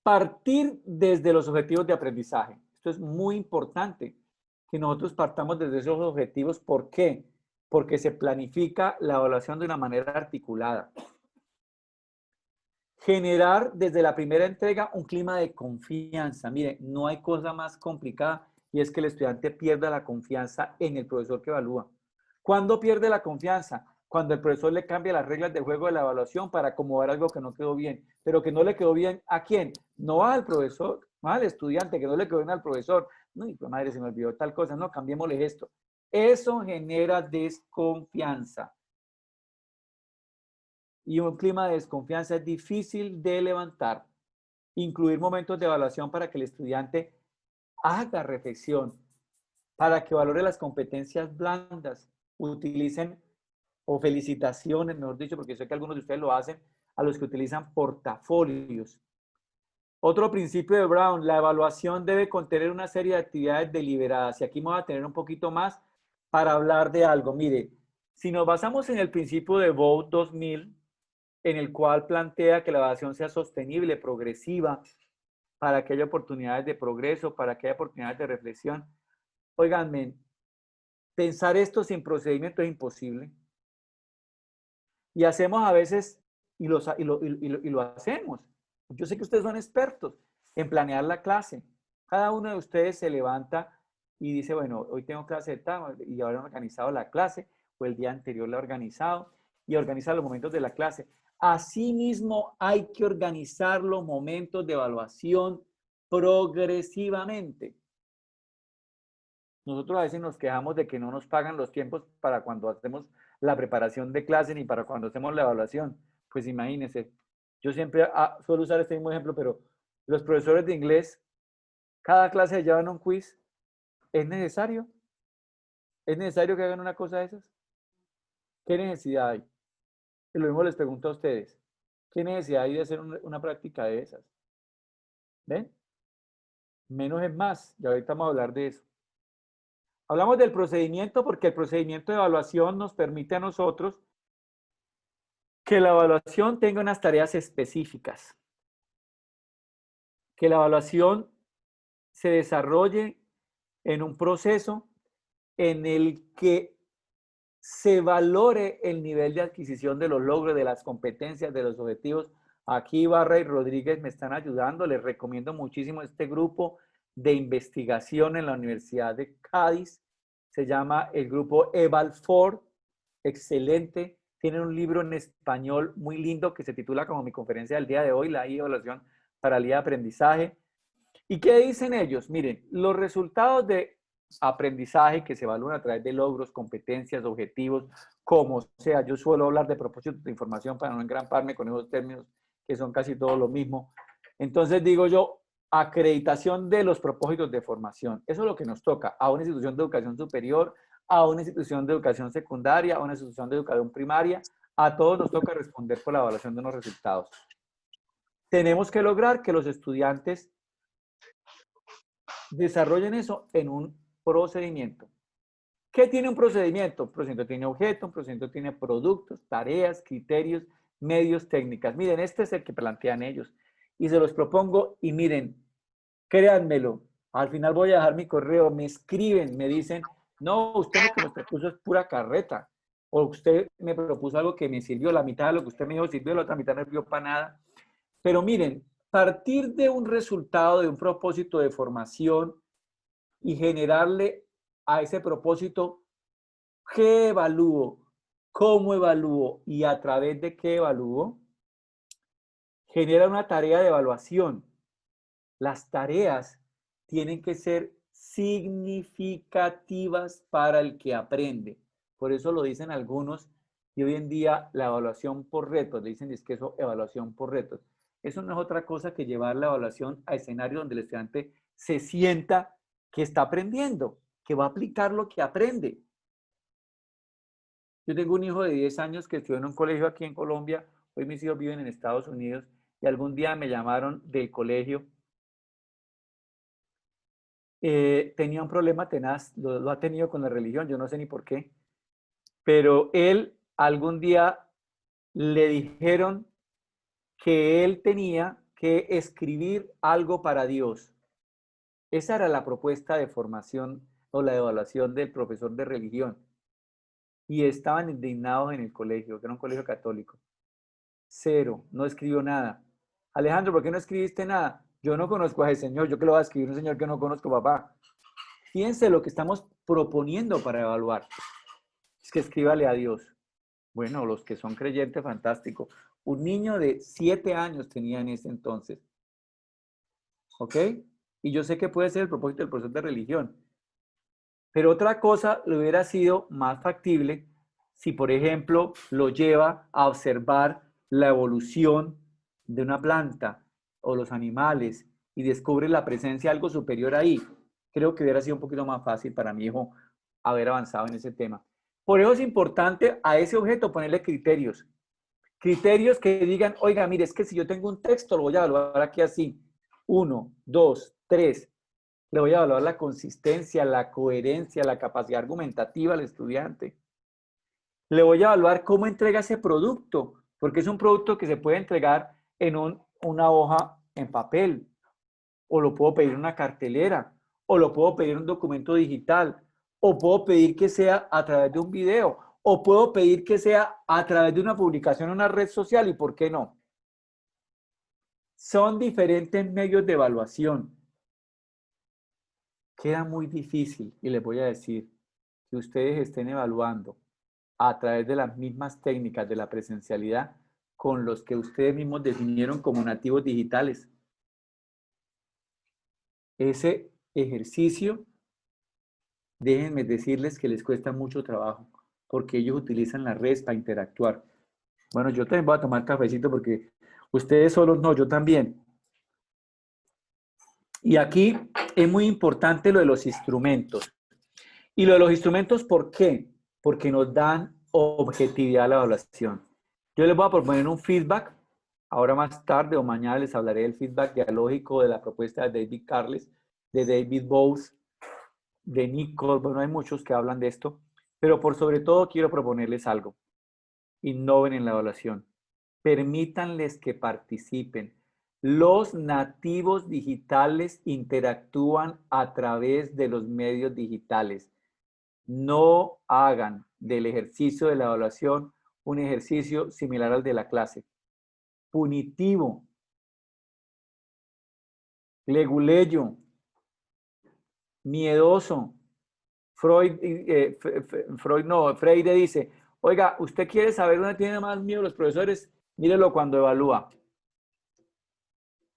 Partir desde los objetivos de aprendizaje. Esto es muy importante, que nosotros partamos desde esos objetivos. ¿Por qué? Porque se planifica la evaluación de una manera articulada. Generar desde la primera entrega un clima de confianza. Mire, no hay cosa más complicada y es que el estudiante pierda la confianza en el profesor que evalúa. ¿Cuándo pierde la confianza? Cuando el profesor le cambia las reglas del juego de la evaluación para acomodar algo que no quedó bien. Pero que no le quedó bien, ¿a quién? No al profesor, no al estudiante, que no le quedó bien al profesor. No, y pues madre, se me olvidó tal cosa. No, cambiémosle esto. Eso genera desconfianza. Y un clima de desconfianza es difícil de levantar. Incluir momentos de evaluación para que el estudiante haga reflexión, para que valore las competencias blandas, utilicen o felicitaciones, mejor dicho, porque sé que algunos de ustedes lo hacen, a los que utilizan portafolios. Otro principio de Brown, la evaluación debe contener una serie de actividades deliberadas. Y aquí vamos a tener un poquito más para hablar de algo. Mire, si nos basamos en el principio de Bow 2000, en el cual plantea que la evaluación sea sostenible, progresiva, para que haya oportunidades de progreso, para que haya oportunidades de reflexión. Óiganme, pensar esto sin procedimiento es imposible. Y hacemos a veces, y lo hacemos. Yo sé que ustedes son expertos en planear la clase. Cada uno de ustedes se levanta y dice, bueno, hoy tengo clase de tal, y habrán organizado la clase, o el día anterior la ha organizado, y organiza los momentos de la clase. Asimismo, hay que organizar los momentos de evaluación progresivamente. Nosotros a veces nos quejamos de que no nos pagan los tiempos para cuando hacemos la preparación de clase ni para cuando hacemos la evaluación. Pues imagínense, yo siempre suelo usar este mismo ejemplo, pero los profesores de inglés, cada clase llevan un quiz. ¿Es necesario? ¿Es necesario que hagan una cosa de esas? ¿Qué necesidad hay? Y lo mismo les pregunto a ustedes. ¿Qué necesidad hay de hacer una práctica de esas? ¿Ven? Menos es más. Y ahorita vamos a hablar de eso. Hablamos del procedimiento porque el procedimiento de evaluación nos permite a nosotros que la evaluación tenga unas tareas específicas. Que la evaluación se desarrolle en un proceso en el que se valore el nivel de adquisición de los logros, de las competencias, de los objetivos. Aquí Ibarra y Rodríguez me están ayudando. Les recomiendo muchísimo este grupo de investigación en la Universidad de Cádiz. Se llama el grupo Eval4. Excelente. Tienen un libro en español muy lindo que se titula como mi conferencia del día de hoy, la evaluación para el día de aprendizaje. ¿Y qué dicen ellos? Miren, los resultados de aprendizaje que se evalúan a través de logros, competencias, objetivos, como sea. Yo suelo hablar de propósitos de información para no engramparme con esos términos que son casi todos lo mismo. Entonces digo yo, acreditación de los propósitos de formación. Eso es lo que nos toca a una institución de educación superior, a una institución de educación secundaria, a una institución de educación primaria. A todos nos toca responder por la evaluación de unos resultados. Tenemos que lograr que los estudiantes desarrollen eso en un procedimiento. ¿Qué tiene un procedimiento? Un procedimiento tiene objeto, un procedimiento tiene productos, tareas, criterios, medios, técnicas. Miren, este es el que plantean ellos. Y se los propongo y miren, créanmelo, al final voy a dejar mi correo, me escriben, me dicen, no, usted lo que nos propuso es pura carreta. O usted me propuso algo que me sirvió, la mitad de lo que usted me dijo sirvió, la otra mitad no sirvió para nada. Pero miren, partir de un resultado, de un propósito de formación y generarle a ese propósito qué evalúo, cómo evalúo y a través de qué evalúo, genera una tarea de evaluación. Las tareas tienen que ser significativas para el que aprende. Por eso lo dicen algunos y hoy en día la evaluación por retos, le dicen es que eso evaluación por retos. Eso no es otra cosa que llevar la evaluación a escenarios donde el estudiante se sienta que está aprendiendo, que va a aplicar lo que aprende. Yo tengo un hijo de 10 años que estudió en un colegio aquí en Colombia, hoy mis hijos viven en Estados Unidos y algún día me llamaron del colegio. Tenía un problema tenaz, lo ha tenido con la religión, yo no sé ni por qué, pero él algún día le dijeron que él tenía que escribir algo para Dios. Esa era la propuesta de formación o la evaluación del profesor de religión. Y estaban indignados en el colegio, que era un colegio católico. Cero, no escribió nada. Alejandro, ¿por qué no escribiste nada? Yo no conozco a ese señor, ¿yo qué lo voy a escribir? Un señor que no conozco, papá. Fíjense lo que estamos proponiendo para evaluar. Es que escríbale a Dios. Bueno, los que son creyentes, fantástico. Un niño de 7 años tenía en ese entonces. ¿Ok? Y yo sé que puede ser el propósito del profesor de religión. Pero otra cosa le hubiera sido más factible si, por ejemplo, lo lleva a observar la evolución de una planta o los animales y descubre la presencia de algo superior ahí. Creo que hubiera sido un poquito más fácil para mi hijo haber avanzado en ese tema. Por eso es importante a ese objeto ponerle criterios. Criterios que digan, oiga, mire, es que si yo tengo un texto, lo voy a evaluar aquí así. 1, 2, 3. Le voy a evaluar la consistencia, la coherencia, la capacidad argumentativa al estudiante. Le voy a evaluar cómo entrega ese producto, porque es un producto que se puede entregar en una hoja en papel, o lo puedo pedir en una cartelera, o lo puedo pedir en un documento digital, o puedo pedir que sea a través de un video, o puedo pedir que sea a través de una publicación en una red social, y ¿por qué no? Son diferentes medios de evaluación. Queda muy difícil, y les voy a decir, que ustedes estén evaluando a través de las mismas técnicas de la presencialidad con los que ustedes mismos definieron como nativos digitales. Ese ejercicio, déjenme decirles que les cuesta mucho trabajo, porque ellos utilizan las redes para interactuar. Bueno, yo también voy a tomar cafecito porque ustedes solos no, yo también. Y aquí es muy importante lo de los instrumentos. Y lo de los instrumentos, ¿por qué? Porque nos dan objetividad a la evaluación. Yo les voy a proponer un feedback. Ahora más tarde o mañana les hablaré del feedback dialógico de la propuesta de David Carles, de David Bowes, de Nichols. Bueno, hay muchos que hablan de esto. Pero por sobre todo quiero proponerles algo. Innoven en la evaluación. Permítanles que participen. Los nativos digitales interactúan a través de los medios digitales. No hagan del ejercicio de la evaluación un ejercicio similar al de la clase. Punitivo, leguleyo, miedoso. Freire dice, oiga, ¿usted quiere saber dónde tienen más miedo los profesores? Mírelo cuando evalúa.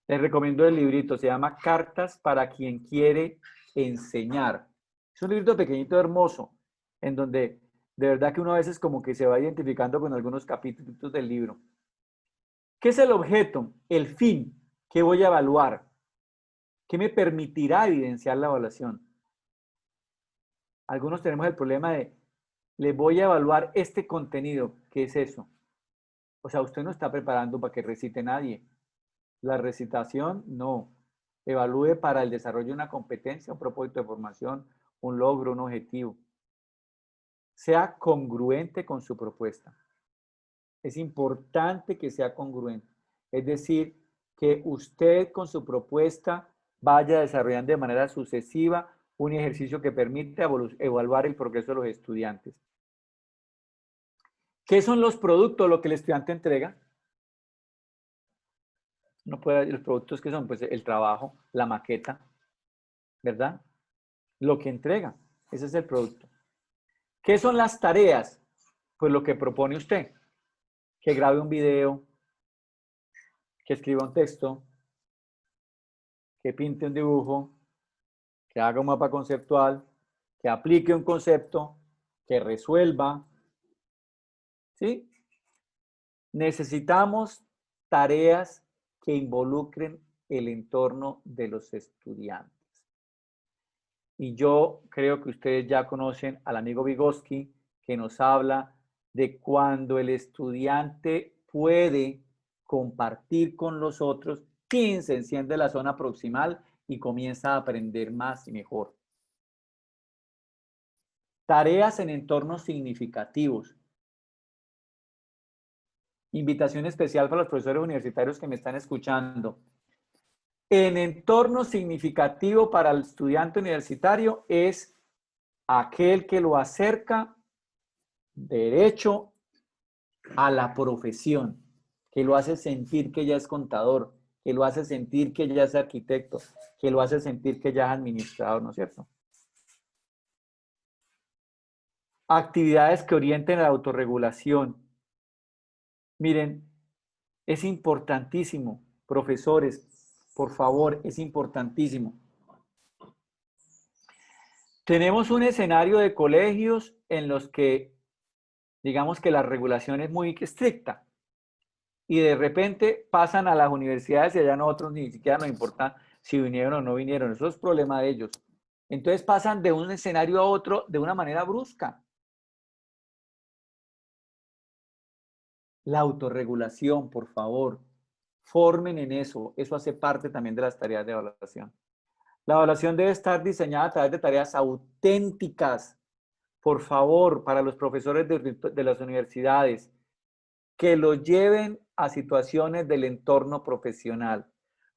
Les recomiendo el librito, se llama Cartas para quien quiere enseñar. Es un librito pequeñito, hermoso, en donde de verdad que uno a veces como que se va identificando con algunos capítulos del libro. ¿Qué es el objeto? El fin. ¿Qué voy a evaluar? ¿Qué me permitirá evidenciar la evaluación? Algunos tenemos el problema de, le voy a evaluar este contenido. ¿Qué es eso? O sea, usted no está preparando para que recite nadie. La recitación, no. Evalúe para el desarrollo de una competencia, un propósito de formación, un logro, un objetivo. Sea congruente con su propuesta. Es importante que sea congruente. Es decir, que usted con su propuesta vaya desarrollando de manera sucesiva un ejercicio que permita evaluar el progreso de los estudiantes. ¿Qué son los productos, lo que el estudiante entrega? No puede, los productos que son, pues el trabajo, la maqueta, ¿verdad? Lo que entrega, ese es el producto. ¿Qué son las tareas? Pues lo que propone usted, que grabe un video, que escriba un texto, que pinte un dibujo, que haga un mapa conceptual, que aplique un concepto, que resuelva. ¿Sí? Necesitamos tareas que involucren el entorno de los estudiantes. Y yo creo que ustedes ya conocen al amigo Vygotsky, que nos habla de cuando el estudiante puede compartir con los otros, se enciende la zona proximal y comienza a aprender más y mejor. Tareas en entornos significativos. Invitación especial para los profesores universitarios que me están escuchando. En entorno significativo para el estudiante universitario es aquel que lo acerca derecho a la profesión, que lo hace sentir que ya es contador, que lo hace sentir que ya es arquitecto, que lo hace sentir que ya es administrador, ¿no es cierto? actividades que orienten a la autorregulación. Miren, es importantísimo, profesores, por favor, es importantísimo. Tenemos un escenario de colegios en los que, digamos que la regulación es muy estricta y de repente pasan a las universidades y allá nosotros ni siquiera nos importa si vinieron o no vinieron. Eso es problema de ellos. Entonces pasan de un escenario a otro de una manera brusca. La autorregulación, por favor, formen en eso. Eso hace parte también de las tareas de evaluación. La evaluación debe estar diseñada a través de tareas auténticas. Por favor, para los profesores de las universidades, que lo lleven a situaciones del entorno profesional.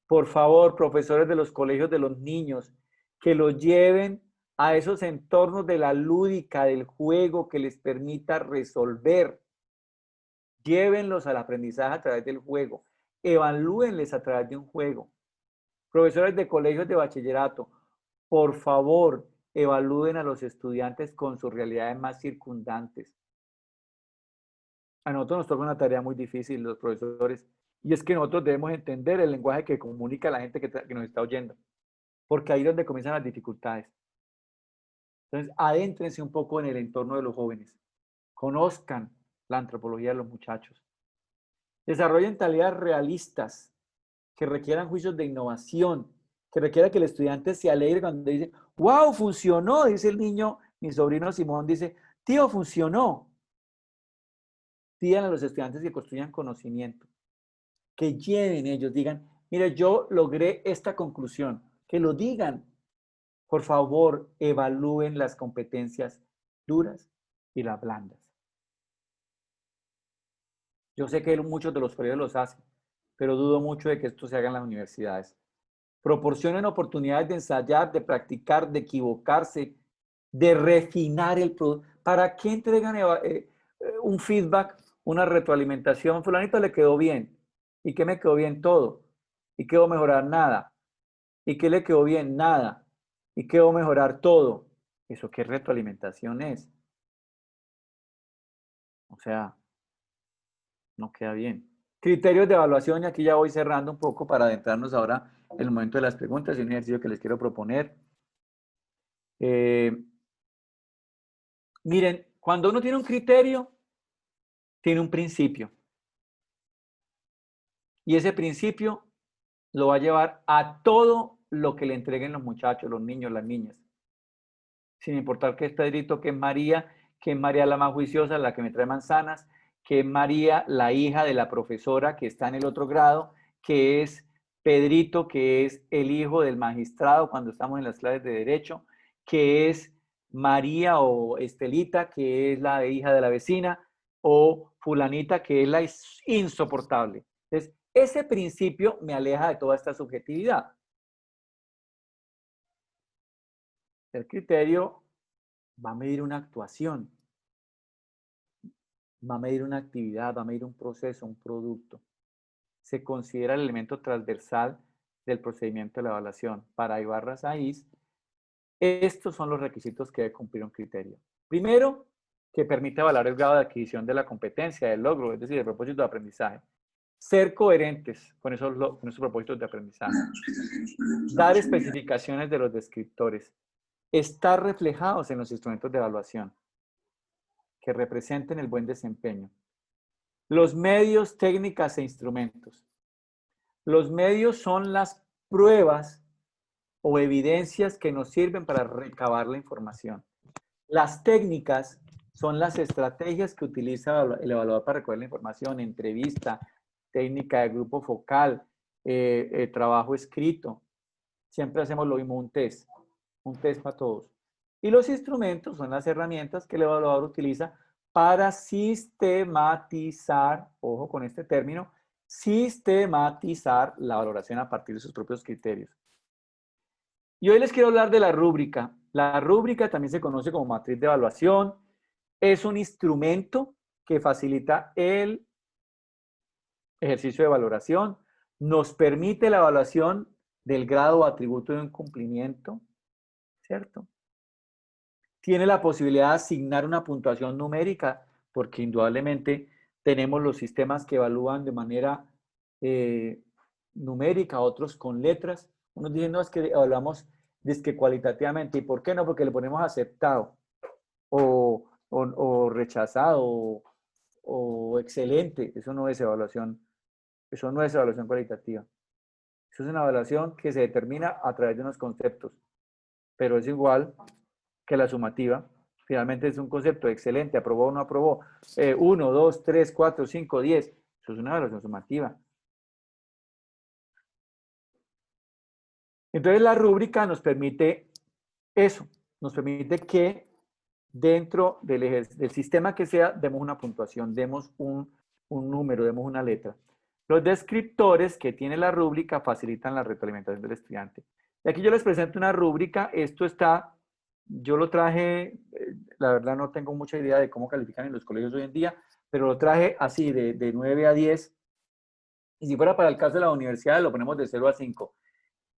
Por favor, profesores de los colegios de los niños, que lo lleven a esos entornos de la lúdica, del juego, que les permita resolver. Llévenlos al aprendizaje a través del juego. Evalúenles a través de un juego. Profesores de colegios de bachillerato, por favor, evalúen a los estudiantes con sus realidades más circundantes. A nosotros nos toca una tarea muy difícil, los profesores, y es que nosotros debemos entender el lenguaje que comunica la gente que nos está oyendo, porque ahí es donde comienzan las dificultades. Entonces, adéntrense un poco en el entorno de los jóvenes, conozcan la antropología de los muchachos, desarrollen tareas realistas que requieran juicios de innovación, que requiera que el estudiante se alegre cuando dice, wow, funcionó, dice el niño, mi sobrino Simón dice, tío, funcionó. Pidan a los estudiantes que construyan conocimiento, que lleven ellos, digan, mire, yo logré esta conclusión, que lo digan. Por favor, evalúen las competencias duras y las blandas. Yo sé que muchos de los colegios los hacen, pero dudo mucho de que esto se haga en las universidades. Proporcionen oportunidades de ensayar, de practicar, de equivocarse, de refinar el producto. ¿Para qué entregan un feedback, una retroalimentación? Fulanito le quedó bien. ¿Y qué me quedó bien? Todo. ¿Y qué debo mejorar? Nada. ¿Y qué le quedó bien? Nada. ¿Y qué debo mejorar? Todo. ¿Eso qué retroalimentación es? O sea, no queda bien. Criterios de evaluación, y aquí ya voy cerrando un poco para adentrarnos ahora en el momento de las preguntas y un ejercicio que les quiero proponer. Miren, cuando uno tiene un criterio, tiene un principio. Y ese principio lo va a llevar a todo lo que le entreguen los muchachos, los niños, las niñas. Sin importar que es Pedrito, que es María la más juiciosa, la que me trae manzanas, que es María, la hija de la profesora que está en el otro grado, que es Pedrito, que es el hijo del magistrado cuando estamos en las clases de derecho, que es María o Estelita, que es la hija de la vecina, o fulanita, que es la insoportable. Entonces, ese principio me aleja de toda esta subjetividad. El criterio va a medir una actuación, va a medir una actividad, va a medir un proceso, un producto. Se considera el elemento transversal del procedimiento de la evaluación. Para Ibarra Saiz, estos son los requisitos que debe cumplir un criterio. Primero, que permite evaluar el grado de adquisición de la competencia, del logro, es decir, el propósito de aprendizaje. Ser coherentes con esos propósitos de aprendizaje. Dar especificaciones de los descriptores. Estar reflejados en los instrumentos de evaluación que representen el buen desempeño. Los medios, técnicas e instrumentos. Los medios son las pruebas o evidencias que nos sirven para recabar la información. Las técnicas son las estrategias que utiliza el evaluador para recoger la información, entrevista, técnica de grupo focal, trabajo escrito. Siempre hacemos lo mismo, un test para todos. Y los instrumentos son las herramientas que el evaluador utiliza para sistematizar, ojo con este término, sistematizar la valoración a partir de sus propios criterios. Y hoy les quiero hablar de la rúbrica. La rúbrica también se conoce como matriz de evaluación. Es un instrumento que facilita el ejercicio de valoración. Nos permite la evaluación del grado o atributo de un cumplimiento, ¿cierto? tiene la posibilidad de asignar una puntuación numérica, porque indudablemente tenemos los sistemas que evalúan de manera numérica, otros con letras. Unos dicen, no, es que evaluamos cualitativamente. ¿Y por qué no? Porque le ponemos aceptado o rechazado o excelente. Eso no es evaluación cualitativa. Eso es una evaluación que se determina a través de unos conceptos, pero es igual que la sumativa. Finalmente es un concepto excelente, aprobó o no aprobó, 1, 2, 3, 4, 5, 10. Eso es una evaluación sumativa. Entonces la rúbrica nos permite eso, nos permite que dentro del sistema que sea, demos una puntuación, demos un número, demos una letra. Los descriptores que tiene la rúbrica facilitan la retroalimentación del estudiante. Y aquí yo les presento una rúbrica, esto está, yo lo traje, la verdad no tengo mucha idea de cómo califican en los colegios hoy en día, pero lo traje así, de 9 a 10, y si fuera para el caso de la universidad, lo ponemos de 0 a 5.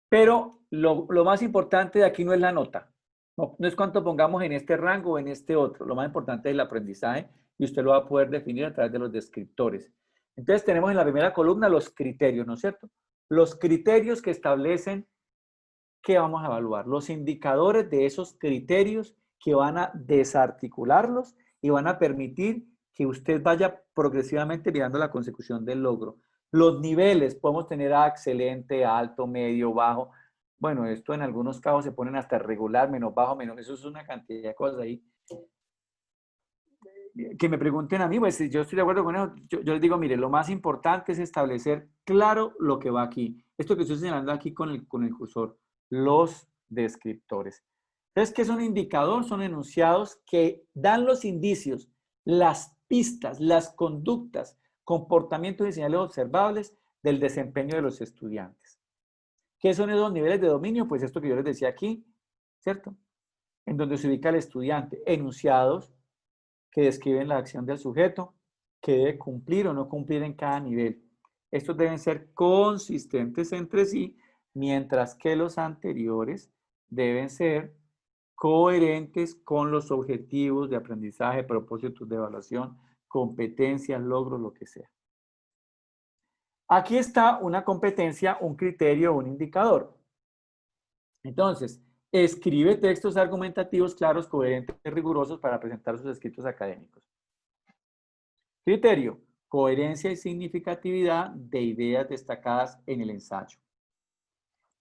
Pero lo más importante de aquí no es la nota, no es cuánto pongamos en este rango o en este otro, lo más importante es el aprendizaje y usted lo va a poder definir a través de los descriptores. Entonces tenemos en la primera columna los criterios, ¿no es cierto? Los criterios que establecen qué vamos a evaluar, los indicadores de esos criterios que van a desarticularlos y van a permitir que usted vaya progresivamente mirando la consecución del logro. Los niveles, podemos tener a excelente, alto, medio, bajo. Bueno, esto en algunos casos se ponen hasta regular, menos bajo, menos. Eso es una cantidad de cosas ahí. Que me pregunten a mí, pues yo estoy de acuerdo con eso. Yo les digo, mire, lo más importante es establecer claro lo que va aquí. Esto que estoy señalando aquí con el cursor, los descriptores. Entonces, ¿qué es un indicador? Son enunciados que dan los indicios, las pistas, las conductas, comportamientos y señales observables del desempeño de los estudiantes. ¿Qué son esos niveles de dominio? Pues esto que yo les decía aquí, ¿cierto? En donde se ubica el estudiante. Enunciados que describen la acción del sujeto, que debe cumplir o no cumplir en cada nivel. Estos deben ser consistentes entre sí, mientras que los anteriores deben ser coherentes con los objetivos de aprendizaje, propósitos de evaluación, competencias, logros, lo que sea. Aquí está una competencia, un criterio, un indicador. Entonces, escribe textos argumentativos claros, coherentes y rigurosos para presentar sus escritos académicos. Criterio, coherencia y significatividad de ideas destacadas en el ensayo.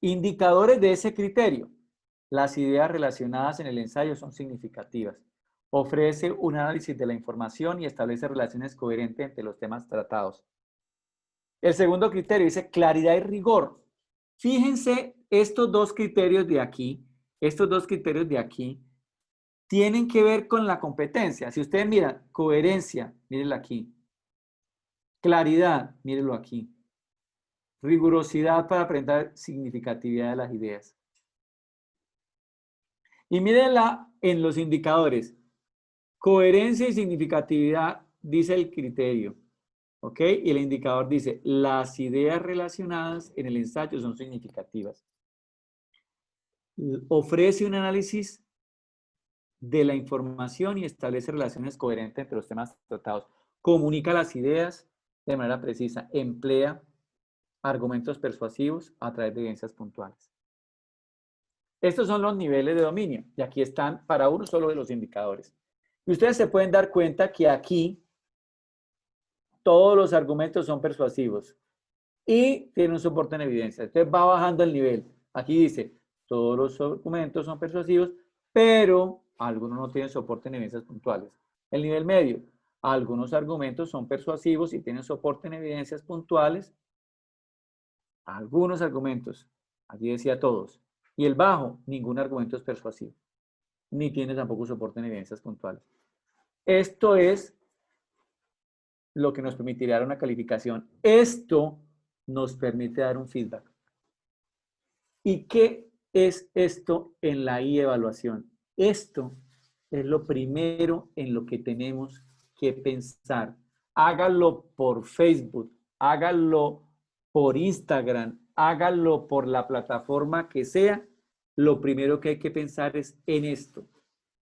Indicadores de ese criterio. Las ideas relacionadas en el ensayo son significativas. Ofrece un análisis de la información y establece relaciones coherentes entre los temas tratados. El segundo criterio dice claridad y rigor. Fíjense, estos dos criterios de aquí, tienen que ver con la competencia. Si ustedes miran, coherencia, mírenla aquí. Claridad, mírenlo aquí. Rigurosidad para aprender significatividad de las ideas. Y mírenla en los indicadores. Coherencia y significatividad dice el criterio. ¿Ok? Y el indicador dice, las ideas relacionadas en el ensayo son significativas. Ofrece un análisis de la información y establece relaciones coherentes entre los temas tratados. Comunica las ideas de manera precisa. Emplea argumentos persuasivos a través de evidencias puntuales. Estos son los niveles de dominio. Y aquí están para uno solo de los indicadores. Y ustedes se pueden dar cuenta que aquí todos los argumentos son persuasivos y tienen un soporte en evidencia. Entonces va bajando el nivel. Aquí dice, todos los argumentos son persuasivos, pero algunos no tienen soporte en evidencias puntuales. El nivel medio, algunos argumentos son persuasivos y tienen soporte en evidencias puntuales. Algunos argumentos, aquí decía todos. Y el bajo, ningún argumento es persuasivo, ni tiene tampoco soporte en evidencias puntuales. Esto es lo que nos permitirá dar una calificación. Esto nos permite dar un feedback. ¿Y qué es esto en la evaluación? Esto es lo primero en lo que tenemos que pensar. Hágalo por Facebook, hágalo por Instagram, hágalo por la plataforma que sea. Lo primero que hay que pensar es en esto.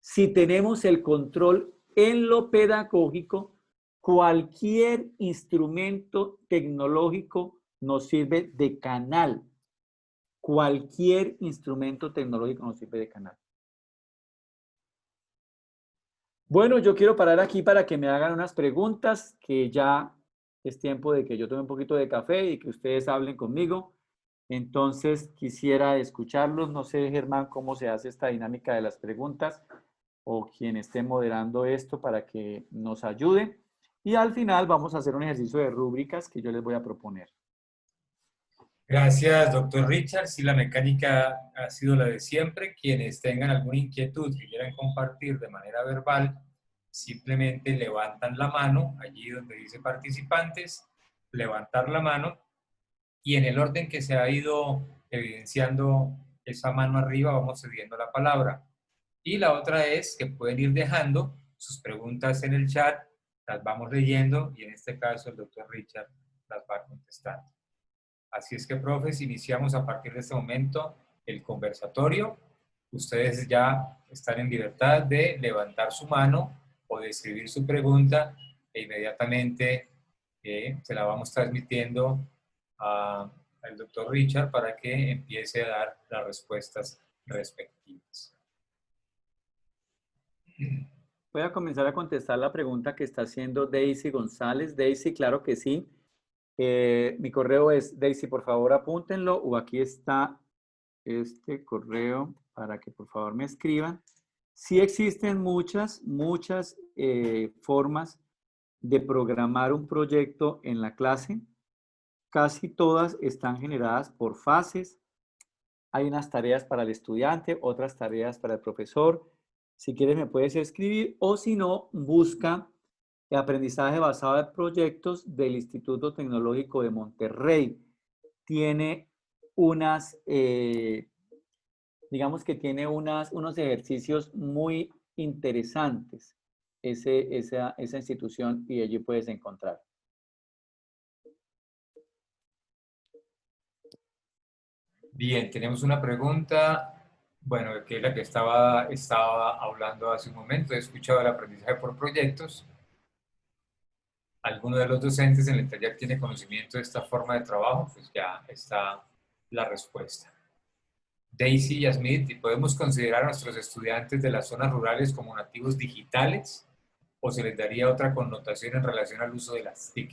Si tenemos el control en lo pedagógico, cualquier instrumento tecnológico nos sirve de canal. Cualquier instrumento tecnológico nos sirve de canal. Bueno, yo quiero parar aquí para que me hagan unas preguntas, que ya es tiempo de que yo tome un poquito de café y que ustedes hablen conmigo. Entonces, quisiera escucharlos. No sé, Germán, cómo se hace esta dinámica de las preguntas o quien esté moderando esto para que nos ayude. Y al final vamos a hacer un ejercicio de rúbricas que yo les voy a proponer. Gracias, doctor Richard. Si la mecánica ha sido la de siempre, quienes tengan alguna inquietud que quieran compartir de manera verbal, simplemente levantan la mano, allí donde dice participantes, levantar la mano, y en el orden que se ha ido evidenciando esa mano arriba, vamos cediendo la palabra. Y la otra es que pueden ir dejando sus preguntas en el chat, las vamos leyendo, y en este caso el doctor Richard las va contestando. Así es que, profes, iniciamos a partir de este momento el conversatorio. Ustedes ya están en libertad de levantar su mano o de escribir su pregunta e inmediatamente se la vamos transmitiendo al doctor Richard para que empiece a dar las respuestas respectivas. Voy a comenzar a contestar la pregunta que está haciendo Daisy González. Daisy, claro que sí. Mi correo es, Daisy, por favor apúntenlo, o aquí está este correo para que por favor me escriban. Sí existen muchas formas de programar un proyecto en la clase. Casi todas están generadas por fases. Hay unas tareas para el estudiante, otras tareas para el profesor. Si quieres me puedes escribir, o si no, busca el aprendizaje basado en proyectos del Instituto Tecnológico de Monterrey. Tiene unas, digamos que tiene unos ejercicios muy interesantes, esa institución, y allí puedes encontrar. Bien, tenemos una pregunta, bueno, que es la que estaba hablando hace un momento. He escuchado el aprendizaje por proyectos. ¿Alguno de los docentes en el taller tiene conocimiento de esta forma de trabajo? Pues ya está la respuesta. Daisy y Smith, ¿podemos considerar a nuestros estudiantes de las zonas rurales como nativos digitales o se les daría otra connotación en relación al uso de las TIC?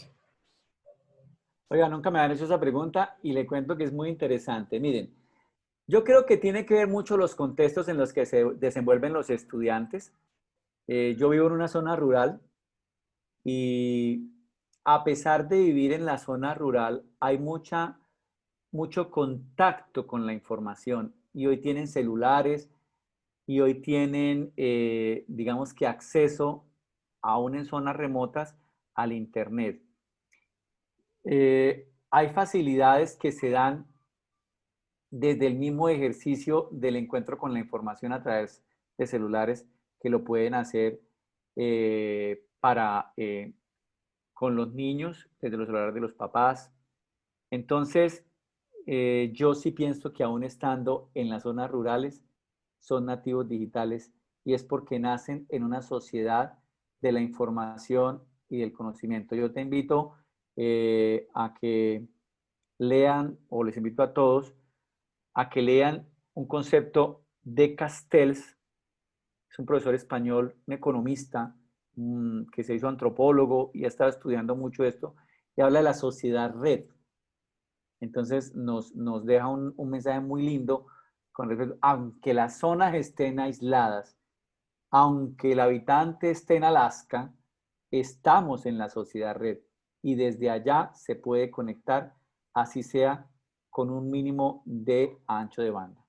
Oiga, nunca me han hecho esa pregunta y le cuento que es muy interesante. Miren, yo creo que tiene que ver mucho los contextos en los que se desenvuelven los estudiantes. Yo vivo en una zona rural y a pesar de vivir en la zona rural, hay mucho contacto con la información, y hoy tienen celulares y hoy tienen, digamos que acceso, aún en zonas remotas, al Internet. Hay facilidades que se dan desde el mismo ejercicio del encuentro con la información a través de celulares, que lo pueden hacer con los niños, desde los celulares de los papás. Entonces, yo sí pienso que aún estando en las zonas rurales, son nativos digitales, y es porque nacen en una sociedad de la información y del conocimiento. Yo te invito a que lean, o les invito a todos, a que lean un concepto de Castells. Es un profesor español, un economista, que se hizo antropólogo y ha estado estudiando mucho esto, y habla de la sociedad red. Entonces nos deja un mensaje muy lindo con respecto, aunque las zonas estén aisladas, aunque el habitante esté en Alaska, estamos en la sociedad red, y desde allá se puede conectar, así sea con un mínimo de ancho de banda.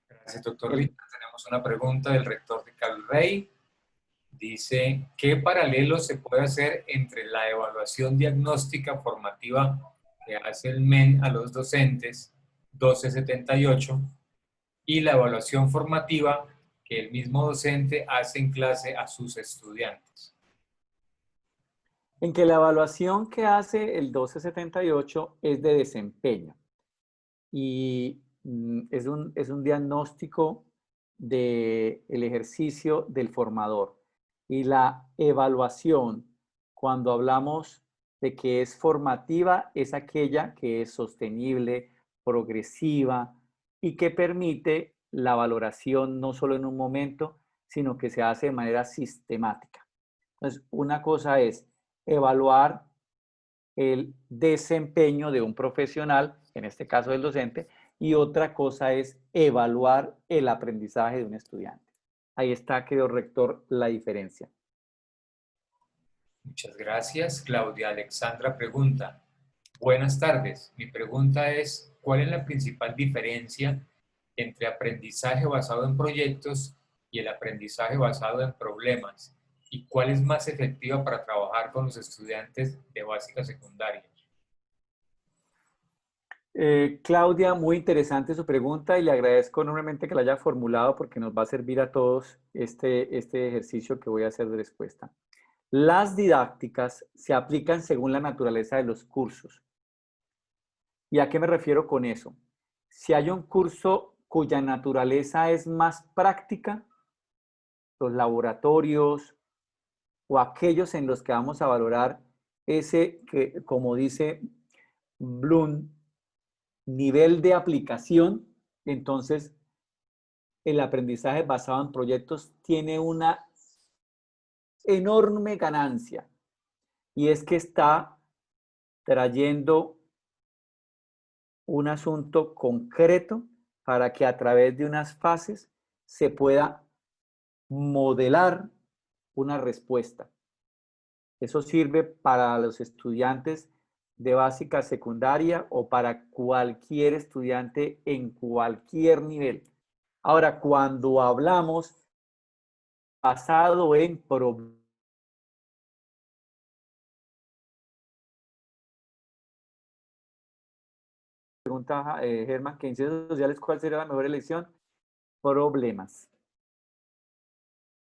Gracias, doctor Richard. Tenemos una pregunta del rector de Calrey. Dice, ¿qué paralelo se puede hacer entre la evaluación diagnóstica formativa que hace el MEN a los docentes, 1278, y la evaluación formativa que el mismo docente hace en clase a sus estudiantes? En que la evaluación que hace el 1278 es de desempeño, y es un diagnóstico del ejercicio del formador. Y la evaluación, cuando hablamos de que es formativa, es aquella que es sostenible, progresiva y que permite la valoración no solo en un momento, sino que se hace de manera sistemática. Entonces, una cosa es evaluar el desempeño de un profesional, en este caso del docente, y otra cosa es evaluar el aprendizaje de un estudiante. Ahí está, querido rector, la diferencia. Muchas gracias. Claudia Alexandra pregunta, buenas tardes. Mi pregunta es, ¿cuál es la principal diferencia entre aprendizaje basado en proyectos y el aprendizaje basado en problemas? ¿Y cuál es más efectiva para trabajar con los estudiantes de básica secundaria? Claudia, muy interesante su pregunta y le agradezco enormemente que la haya formulado porque nos va a servir a todos este ejercicio que voy a hacer de respuesta. Las didácticas se aplican según la naturaleza de los cursos. ¿Y a qué me refiero con eso? Si hay un curso cuya naturaleza es más práctica, los laboratorios o aquellos en los que vamos a valorar ese que, como dice Bloom, nivel de aplicación, entonces el aprendizaje basado en proyectos tiene una enorme ganancia y es que está trayendo un asunto concreto para que a través de unas fases se pueda modelar una respuesta. Eso sirve para los estudiantes de básica secundaria o para cualquier estudiante en cualquier nivel. Ahora, cuando hablamos basado en problemas, pregunta Germán, que en ciencias sociales, ¿cuál sería la mejor elección? Problemas.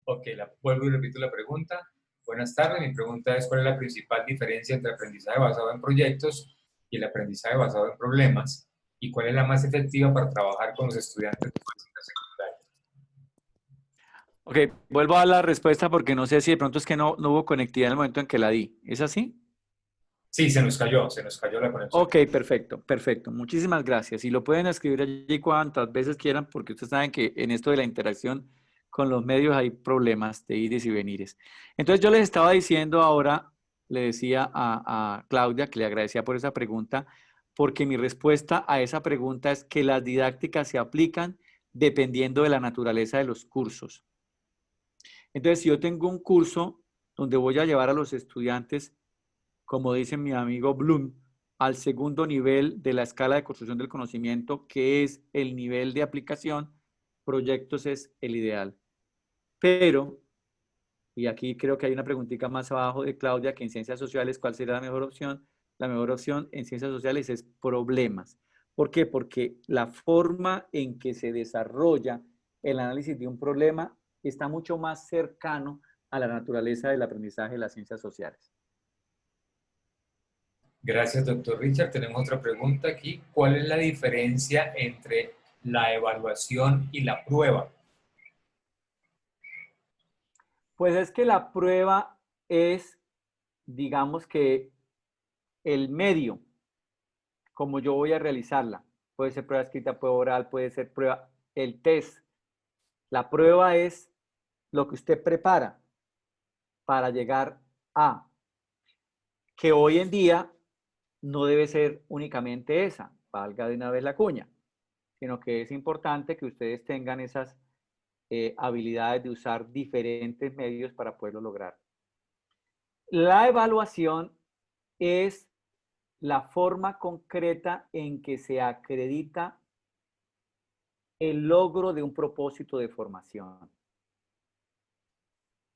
Ok, vuelvo y repito la pregunta. Buenas tardes, mi pregunta es ¿cuál es la principal diferencia entre aprendizaje basado en proyectos y el aprendizaje basado en problemas? ¿Y cuál es la más efectiva para trabajar con los estudiantes de básica secundaria? Ok, vuelvo a dar la respuesta porque no sé si de pronto es que no hubo conectividad en el momento en que la di. ¿Es así? Sí, se nos cayó la conexión. Ok, perfecto, perfecto. Muchísimas gracias. Y lo pueden escribir allí cuantas veces quieran porque ustedes saben que en esto de la interacción con los medios hay problemas de ires y venires. Entonces yo les estaba diciendo ahora, le decía a Claudia que le agradecía por esa pregunta, porque mi respuesta a esa pregunta es que las didácticas se aplican dependiendo de la naturaleza de los cursos. Entonces, si yo tengo un curso donde voy a llevar a los estudiantes, como dice mi amigo Bloom, al segundo nivel de la escala de construcción del conocimiento, que es el nivel de aplicación, proyectos es el ideal. Pero, y aquí creo que hay una preguntita más abajo de Claudia, que en ciencias sociales, ¿cuál sería la mejor opción? La mejor opción en ciencias sociales es problemas. ¿Por qué? Porque la forma en que se desarrolla el análisis de un problema está mucho más cercano a la naturaleza del aprendizaje de las ciencias sociales. Gracias, doctor Richard. Tenemos otra pregunta aquí. ¿Cuál es la diferencia entre la evaluación y la prueba? Pues es que la prueba es, digamos que el medio, como yo voy a realizarla. Puede ser prueba escrita, prueba oral, puede ser prueba, el test. La prueba es lo que usted prepara para llegar a, que hoy en día no debe ser únicamente esa, valga de una vez la cuña, sino que es importante que ustedes tengan esas habilidades de usar diferentes medios para poderlo lograr. La evaluación es la forma concreta en que se acredita el logro de un propósito de formación.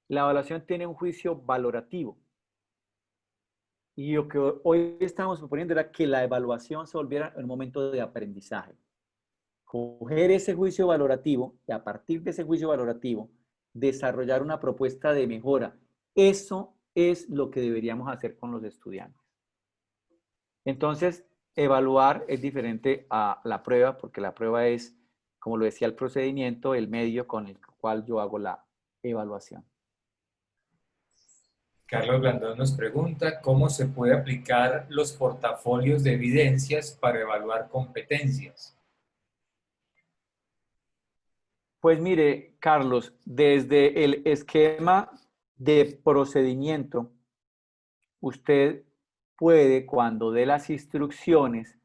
La evaluación tiene un juicio valorativo. Y lo que hoy estamos proponiendo era que la evaluación se volviera un momento de aprendizaje. Coger ese juicio valorativo y a partir de ese juicio valorativo desarrollar una propuesta de mejora. Eso es lo que deberíamos hacer con los estudiantes. Entonces, evaluar es diferente a la prueba porque la prueba es como lo decía el procedimiento, el medio con el cual yo hago la evaluación. Carlos Blandón nos pregunta cómo se puede aplicar los portafolios de evidencias para evaluar competencias. Pues mire, Carlos, desde el esquema de procedimiento, usted puede, cuando dé las instrucciones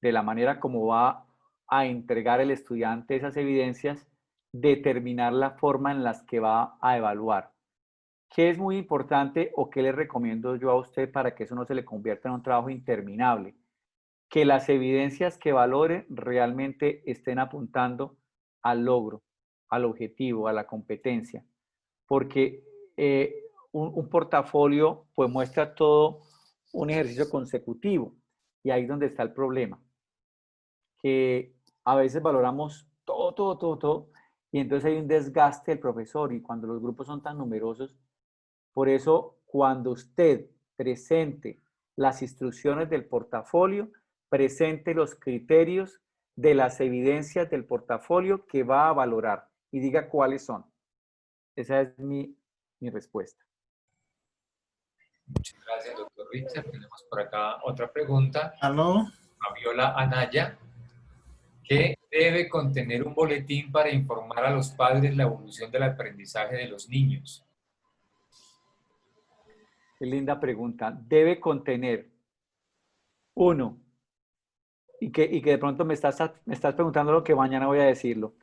de la manera como va a entregar el estudiante esas evidencias, determinar la forma en las que va a evaluar. ¿Qué es muy importante o qué le recomiendo yo a usted para que eso no se le convierta en un trabajo interminable? Que las evidencias que valore realmente estén apuntando al logro, al objetivo, a la competencia. Porque un portafolio pues muestra todo un ejercicio consecutivo y ahí es donde está el problema. Que a veces valoramos todo y entonces hay un desgaste del profesor y cuando los grupos son tan numerosos, por eso cuando usted presente las instrucciones del portafolio, presente los criterios de las evidencias del portafolio que va a valorar y diga cuáles son. Esa es mi respuesta. Muchas gracias, doctor Richard. Tenemos por acá otra pregunta. ¿Aló? Fabiola Anaya, ¿qué debe contener un boletín para informar a los padres la evolución del aprendizaje de los niños? Qué linda pregunta. Debe contener, uno, y que de pronto me estás preguntando lo que mañana voy a decirlo.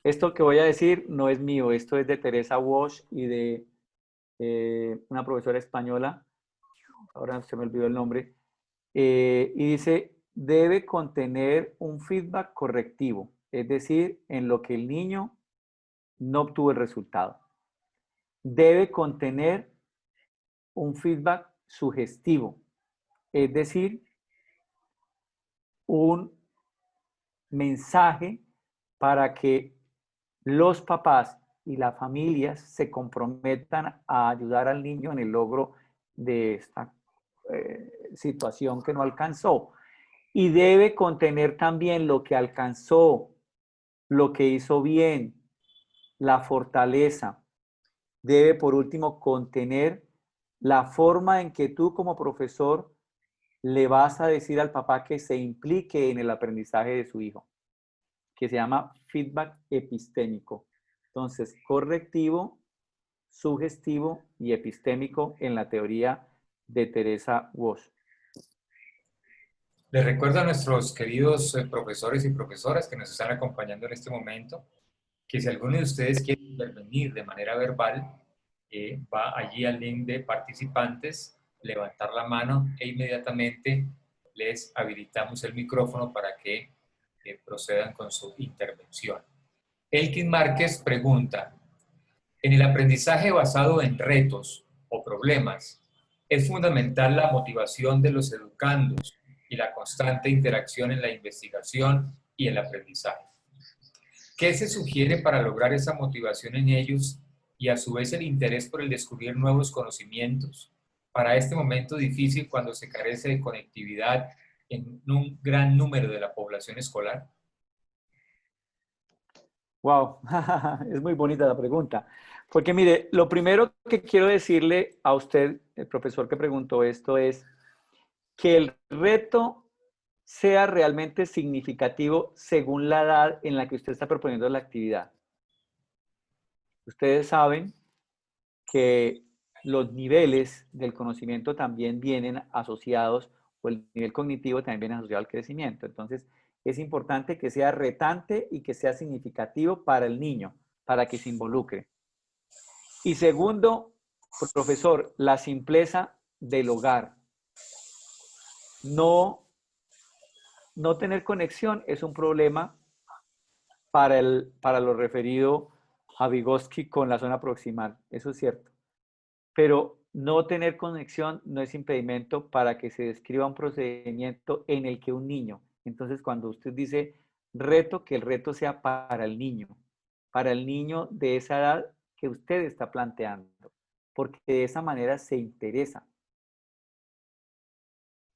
Esto que voy a decir no es mío, esto es de Teresa Walsh y de una profesora española, ahora se me olvidó el nombre, y dice, debe contener un feedback correctivo, es decir, en lo que el niño no obtuvo el resultado. Debe contener un feedback sugestivo, es decir, un mensaje para que los papás y las familias se comprometan a ayudar al niño en el logro de esta situación que no alcanzó. Y debe contener también lo que alcanzó, lo que hizo bien, la fortaleza. Debe, por último, contener la forma en que tú como profesor le vas a decir al papá que se implique en el aprendizaje de su hijo, que se llama feedback epistémico. Entonces, correctivo, sugestivo y epistémico en la teoría de Teresa Walsh. Les recuerdo a nuestros queridos profesores y profesoras que nos están acompañando en este momento que si alguno de ustedes quiere intervenir de manera verbal, va allí al link de participantes, levantar la mano e inmediatamente les habilitamos el micrófono para que procedan con su intervención. Elkin Márquez pregunta, en el aprendizaje basado en retos o problemas, es fundamental la motivación de los educandos y la constante interacción en la investigación y el aprendizaje. ¿Qué se sugiere para lograr esa motivación en ellos y a su vez el interés por el descubrir nuevos conocimientos para este momento difícil cuando se carece de conectividad en un gran número de la población escolar? Wow, es muy bonita la pregunta. Porque mire, lo primero que quiero decirle a usted, el profesor que preguntó esto, es que el reto sea realmente significativo según la edad en la que usted está proponiendo la actividad. Ustedes saben que los niveles del conocimiento también vienen asociados, o el nivel cognitivo también viene asociado al crecimiento. Entonces, es importante que sea retante y que sea significativo para el niño, para que se involucre. Y segundo, profesor, la simpleza del hogar. No tener conexión es un problema para lo referido a Vygotsky con la zona proximal, eso es cierto. Pero no tener conexión no es impedimento para que se describa un procedimiento en el que un niño, entonces cuando usted dice reto, que el reto sea para el niño de esa edad que usted está planteando, porque de esa manera se interesa.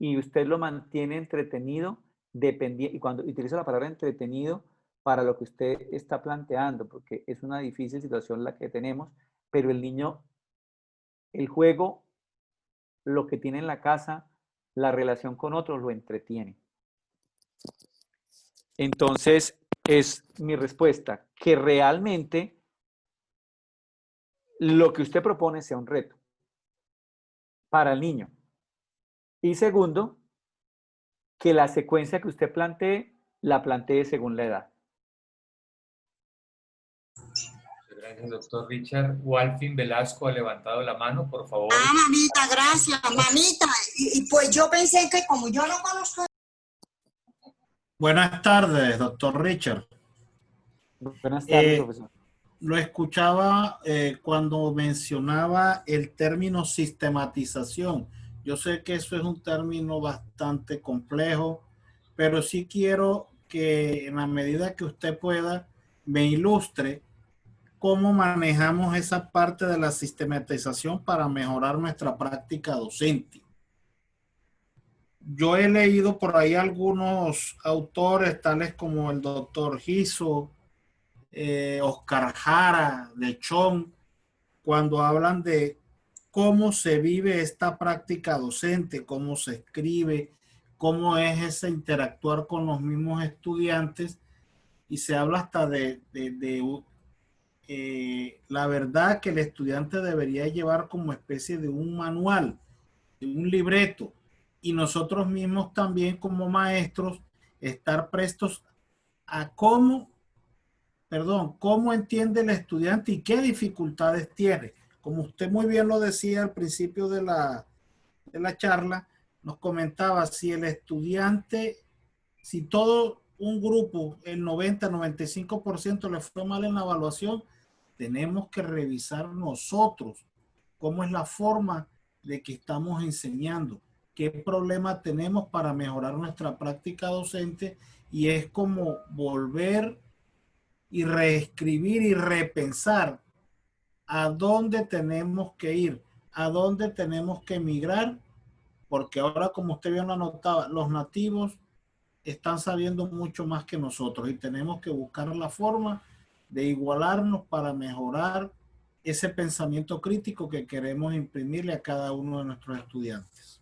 Y usted lo mantiene entretenido, y cuando utilizo la palabra entretenido, para lo que usted está planteando, porque es una difícil situación la que tenemos, pero el niño, el juego, lo que tiene en la casa, la relación con otros lo entretiene. Entonces, es mi respuesta, que realmente lo que usted propone sea un reto para el niño. Y segundo, que la secuencia que usted plantee, la plantee según la edad. Gracias, doctor Richard. Walfin Velasco ha levantado la mano, por favor. Ah, mamita, gracias, mamita. Y pues yo pensé que como yo no conozco. Buenas tardes, doctor Richard. Buenas tardes, profesor. Lo escuchaba cuando mencionaba el término sistematización. Yo sé que eso es un término bastante complejo, pero sí quiero que en la medida que usted pueda me ilustre cómo manejamos esa parte de la sistematización para mejorar nuestra práctica docente. Yo he leído por ahí algunos autores, tales como el doctor Giso, Oscar Jara, Lechón, cuando hablan de cómo se vive esta práctica docente, cómo se escribe, cómo es ese interactuar con los mismos estudiantes, y se habla hasta de la verdad que el estudiante debería llevar como especie de un manual, de un libreto, y nosotros mismos también como maestros estar prestos a cómo entiende el estudiante y qué dificultades tiene. Como usted muy bien lo decía al principio de la charla, nos comentaba, si el estudiante, si todo un grupo, el 90-95% le fue mal en la evaluación, tenemos que revisar nosotros cómo es la forma de que estamos enseñando, qué problema tenemos para mejorar nuestra práctica docente, y es como volver y reescribir y repensar a dónde tenemos que ir, a dónde tenemos que migrar, porque ahora, como usted bien lo anotaba, los nativos están sabiendo mucho más que nosotros y tenemos que buscar la forma de igualarnos para mejorar ese pensamiento crítico que queremos imprimirle a cada uno de nuestros estudiantes.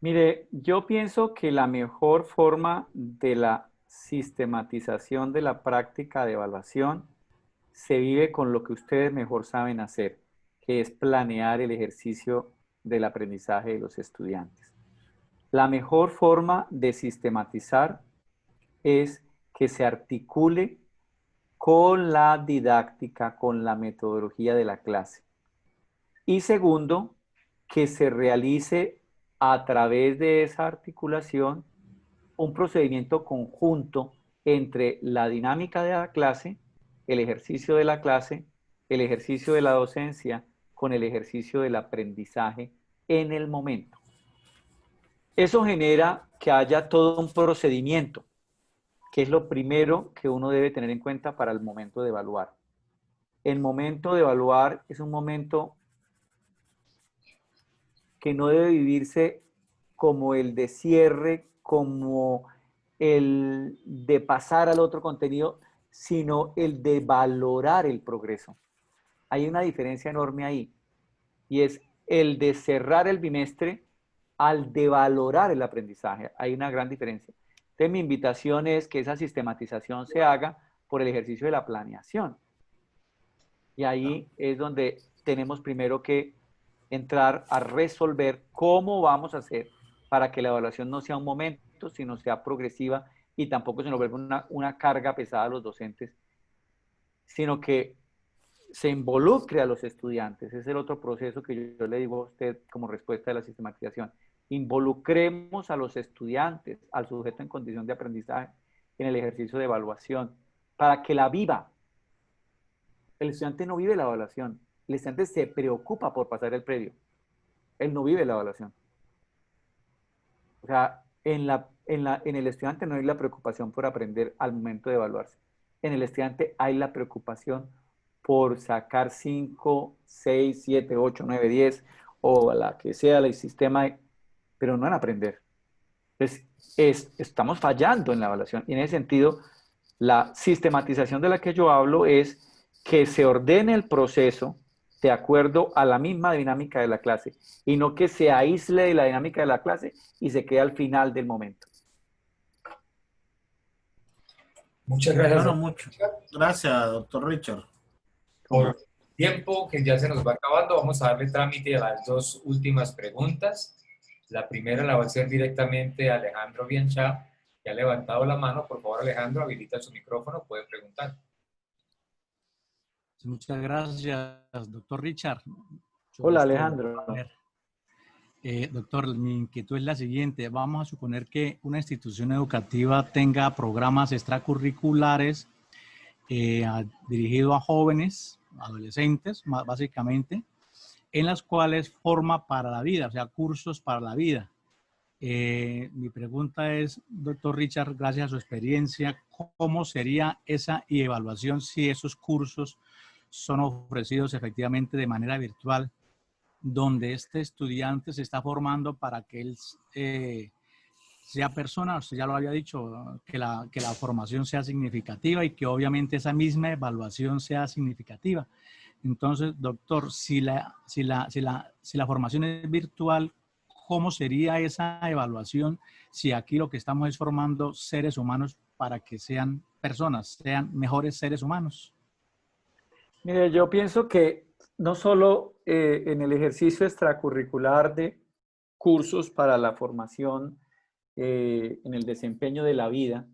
Mire, yo pienso que la mejor forma de la sistematización de la práctica de evaluación se vive con lo que ustedes mejor saben hacer, que es planear el ejercicio del aprendizaje de los estudiantes. La mejor forma de sistematizar es que se articule con la didáctica, con la metodología de la clase. Y segundo, que se realice a través de esa articulación un procedimiento conjunto entre la dinámica de la clase, el ejercicio de la clase, el ejercicio de la docencia, con el ejercicio del aprendizaje en el momento. Eso genera que haya todo un procedimiento, que es lo primero que uno debe tener en cuenta para el momento de evaluar. El momento de evaluar es un momento que no debe vivirse como el de cierre, como el de pasar al otro contenido, sino el de valorar el progreso. Hay una diferencia enorme ahí, y es el de cerrar el bimestre al de valorar el aprendizaje. Hay una gran diferencia. Entonces, mi invitación es que esa sistematización se haga por el ejercicio de la planeación. Y ahí es donde tenemos primero que entrar a resolver cómo vamos a hacer para que la evaluación no sea un momento, sino sea progresiva, y tampoco se nos vuelva una carga pesada a los docentes, sino que se involucre a los estudiantes. Ese es el otro proceso que yo le digo a usted como respuesta de la sistematización. Involucremos a los estudiantes, al sujeto en condición de aprendizaje, en el ejercicio de evaluación, para que la viva. El estudiante no vive la evaluación, el estudiante se preocupa por pasar el predio. Él no vive la evaluación. O sea, en el estudiante no hay la preocupación por aprender al momento de evaluarse. En el estudiante hay la preocupación por sacar 5, 6, 7, 8, 9, 10, o la que sea el sistema, pero no en aprender. Entonces, estamos fallando en la evaluación. Y en ese sentido, La sistematización de la que yo hablo es que se ordene el proceso de acuerdo a la misma dinámica de la clase y no que se aísle de la dinámica de la clase y se quede al final del momento. Muchas gracias, Bueno, doctor mucho. Richard. Gracias, doctor Richard. Por tiempo que ya se nos va acabando, vamos a darle trámite a las dos últimas preguntas. La primera la va a hacer directamente a Alejandro Bianchá, que ha levantado la mano. Por favor, Alejandro, habilita su micrófono, puede preguntar. Muchas gracias, doctor Richard. Hola, Alejandro. Doctor, mi inquietud es la siguiente. Vamos a suponer que una institución educativa tenga programas extracurriculares dirigidos a jóvenes, adolescentes, básicamente, en las cuales forma para la vida, o sea, cursos para la vida. Mi pregunta es, doctor Richard, gracias a su experiencia, ¿cómo sería esa evaluación si esos cursos son ofrecidos efectivamente de manera virtual, donde este estudiante se está formando para que él sea persona? Usted ya lo había dicho, que la formación sea significativa y que obviamente esa misma evaluación sea significativa. Entonces, doctor, si la formación es virtual, ¿cómo sería esa evaluación si aquí lo que estamos es formando seres humanos para que sean personas, sean mejores seres humanos? Mire, yo pienso que no solo en el ejercicio extracurricular de cursos para la formación en el desempeño de la vida,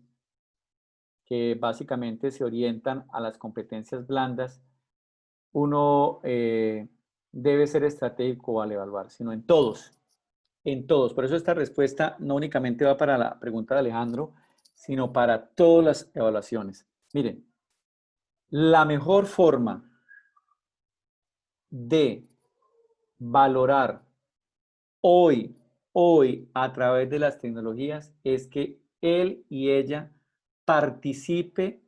que básicamente se orientan a las competencias blandas, uno debe ser estratégico al evaluar, sino en todos, en todos. Por eso esta respuesta no únicamente va para la pregunta de Alejandro, sino para todas las evaluaciones. Miren, la mejor forma de valorar hoy a través de las tecnologías es que él y ella participe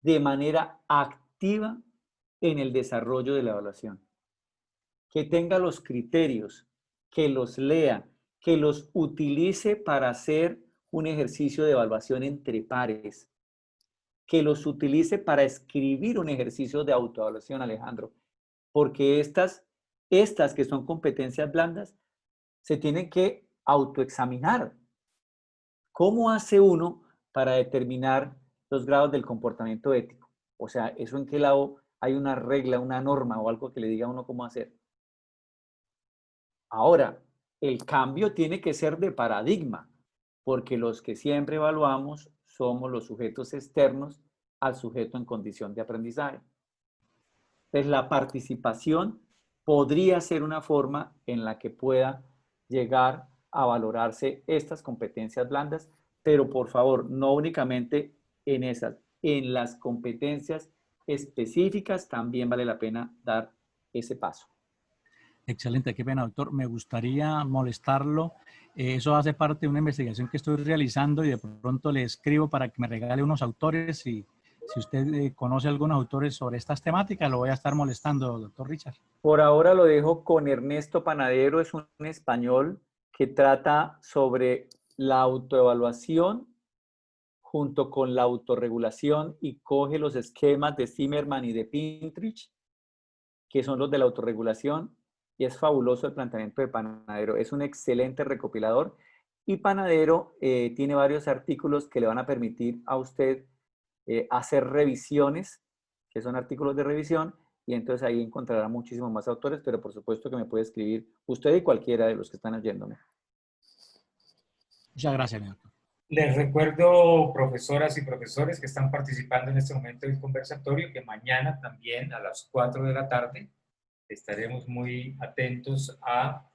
de manera activa en el desarrollo de la evaluación. Que tenga los criterios, que los lea, que los utilice para hacer un ejercicio de evaluación entre pares, que los utilice para escribir un ejercicio de autoevaluación, Alejandro, porque estas que son competencias blandas se tienen que autoexaminar. ¿Cómo hace uno para determinar los grados del comportamiento ético? O sea, ¿eso en qué lado hay una regla, una norma o algo que le diga a uno cómo hacer? Ahora, el cambio tiene que ser de paradigma, porque los que siempre evaluamos somos los sujetos externos al sujeto en condición de aprendizaje. Entonces, la participación podría ser una forma en la que pueda llegar a valorarse estas competencias blandas, pero por favor, no únicamente en esas, en las competencias específicas también vale la pena dar ese paso. Excelente, qué pena, doctor. Me gustaría molestarlo. Eso hace parte de una investigación que estoy realizando y de pronto le escribo para que me regale unos autores y si usted conoce algunos autores sobre estas temáticas, lo voy a estar molestando, doctor Richard. Por ahora lo dejo con Ernesto Panadero, es un español que trata sobre la autoevaluación junto con la autorregulación y coge los esquemas de Zimmerman y de Pintrich, que son los de la autorregulación, y es fabuloso el planteamiento de Panadero. Es un excelente recopilador y Panadero tiene varios artículos que le van a permitir a usted hacer revisiones, que son artículos de revisión, y entonces ahí encontrará muchísimos más autores, pero por supuesto que me puede escribir usted y cualquiera de los que están oyéndome. Muchas gracias, mi doctor. Les recuerdo, profesoras y profesores que están participando en este momento del conversatorio, que mañana también a las 4 de la tarde estaremos muy atentos a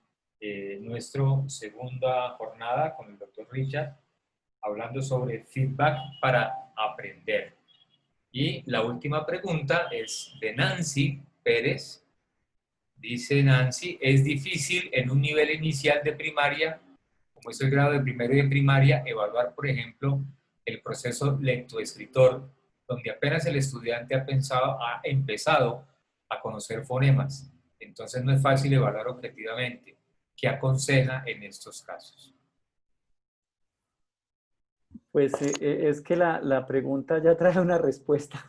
nuestra segunda jornada con el doctor Richard, hablando sobre feedback para aprender. Y la última pregunta es de Nancy Pérez. Dice Nancy, ¿es difícil en un nivel inicial de primaria, como es el grado de primero y de primaria, evaluar, por ejemplo, el proceso lectoescritor, donde apenas el estudiante ha empezado a conocer fonemas? Entonces no es fácil evaluar objetivamente. ¿Qué aconseja en estos casos? Pues es que la pregunta ya trae una respuesta.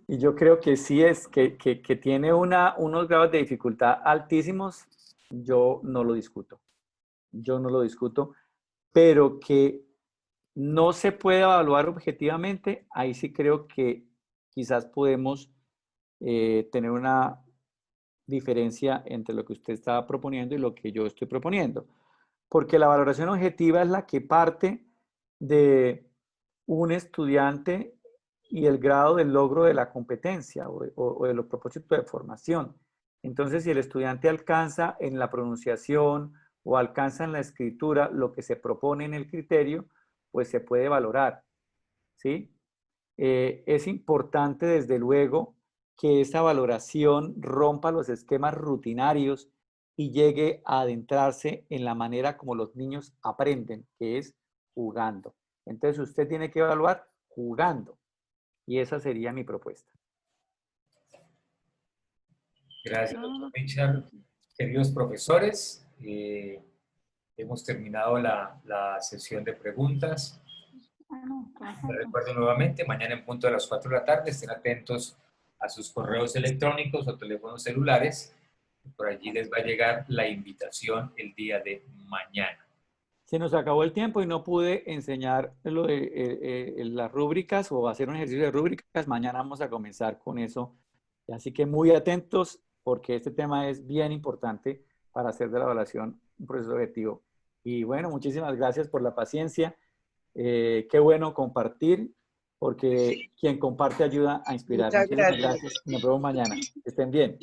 Y yo creo que sí es, que tiene unos grados de dificultad altísimos, yo no lo discuto. Yo no lo discuto, pero que no se puede evaluar objetivamente, ahí sí creo que quizás podemos tener una diferencia entre lo que usted estaba proponiendo y lo que yo estoy proponiendo. Porque la valoración objetiva es la que parte de un estudiante y el grado del logro de la competencia o de los propósitos de formación. Entonces, si el estudiante alcanza en la pronunciación o alcanza en la escritura lo que se propone en el criterio, pues se puede valorar, ¿sí? Es importante, desde luego, que esa valoración rompa los esquemas rutinarios y llegue a adentrarse en la manera como los niños aprenden, que es jugando. Entonces, usted tiene que evaluar jugando. Y esa sería mi propuesta. Gracias, doctor Richard. Queridos profesores, hemos terminado la sesión de preguntas. Les recuerdo nuevamente, mañana en punto de las 4 de la tarde, estén atentos a sus correos electrónicos o teléfonos celulares. Por allí les va a llegar la invitación el día de mañana. Se nos acabó el tiempo y no pude enseñar lo de las rúbricas o hacer un ejercicio de rúbricas. Mañana vamos a comenzar con eso. Así que muy atentos porque este tema es bien importante para hacer de la evaluación un proceso objetivo. Y bueno, muchísimas gracias por la paciencia. Qué bueno compartir, porque quien comparte ayuda a inspirar. Muchas Muchísimas gracias. gracias. Nos vemos mañana. Que estén bien.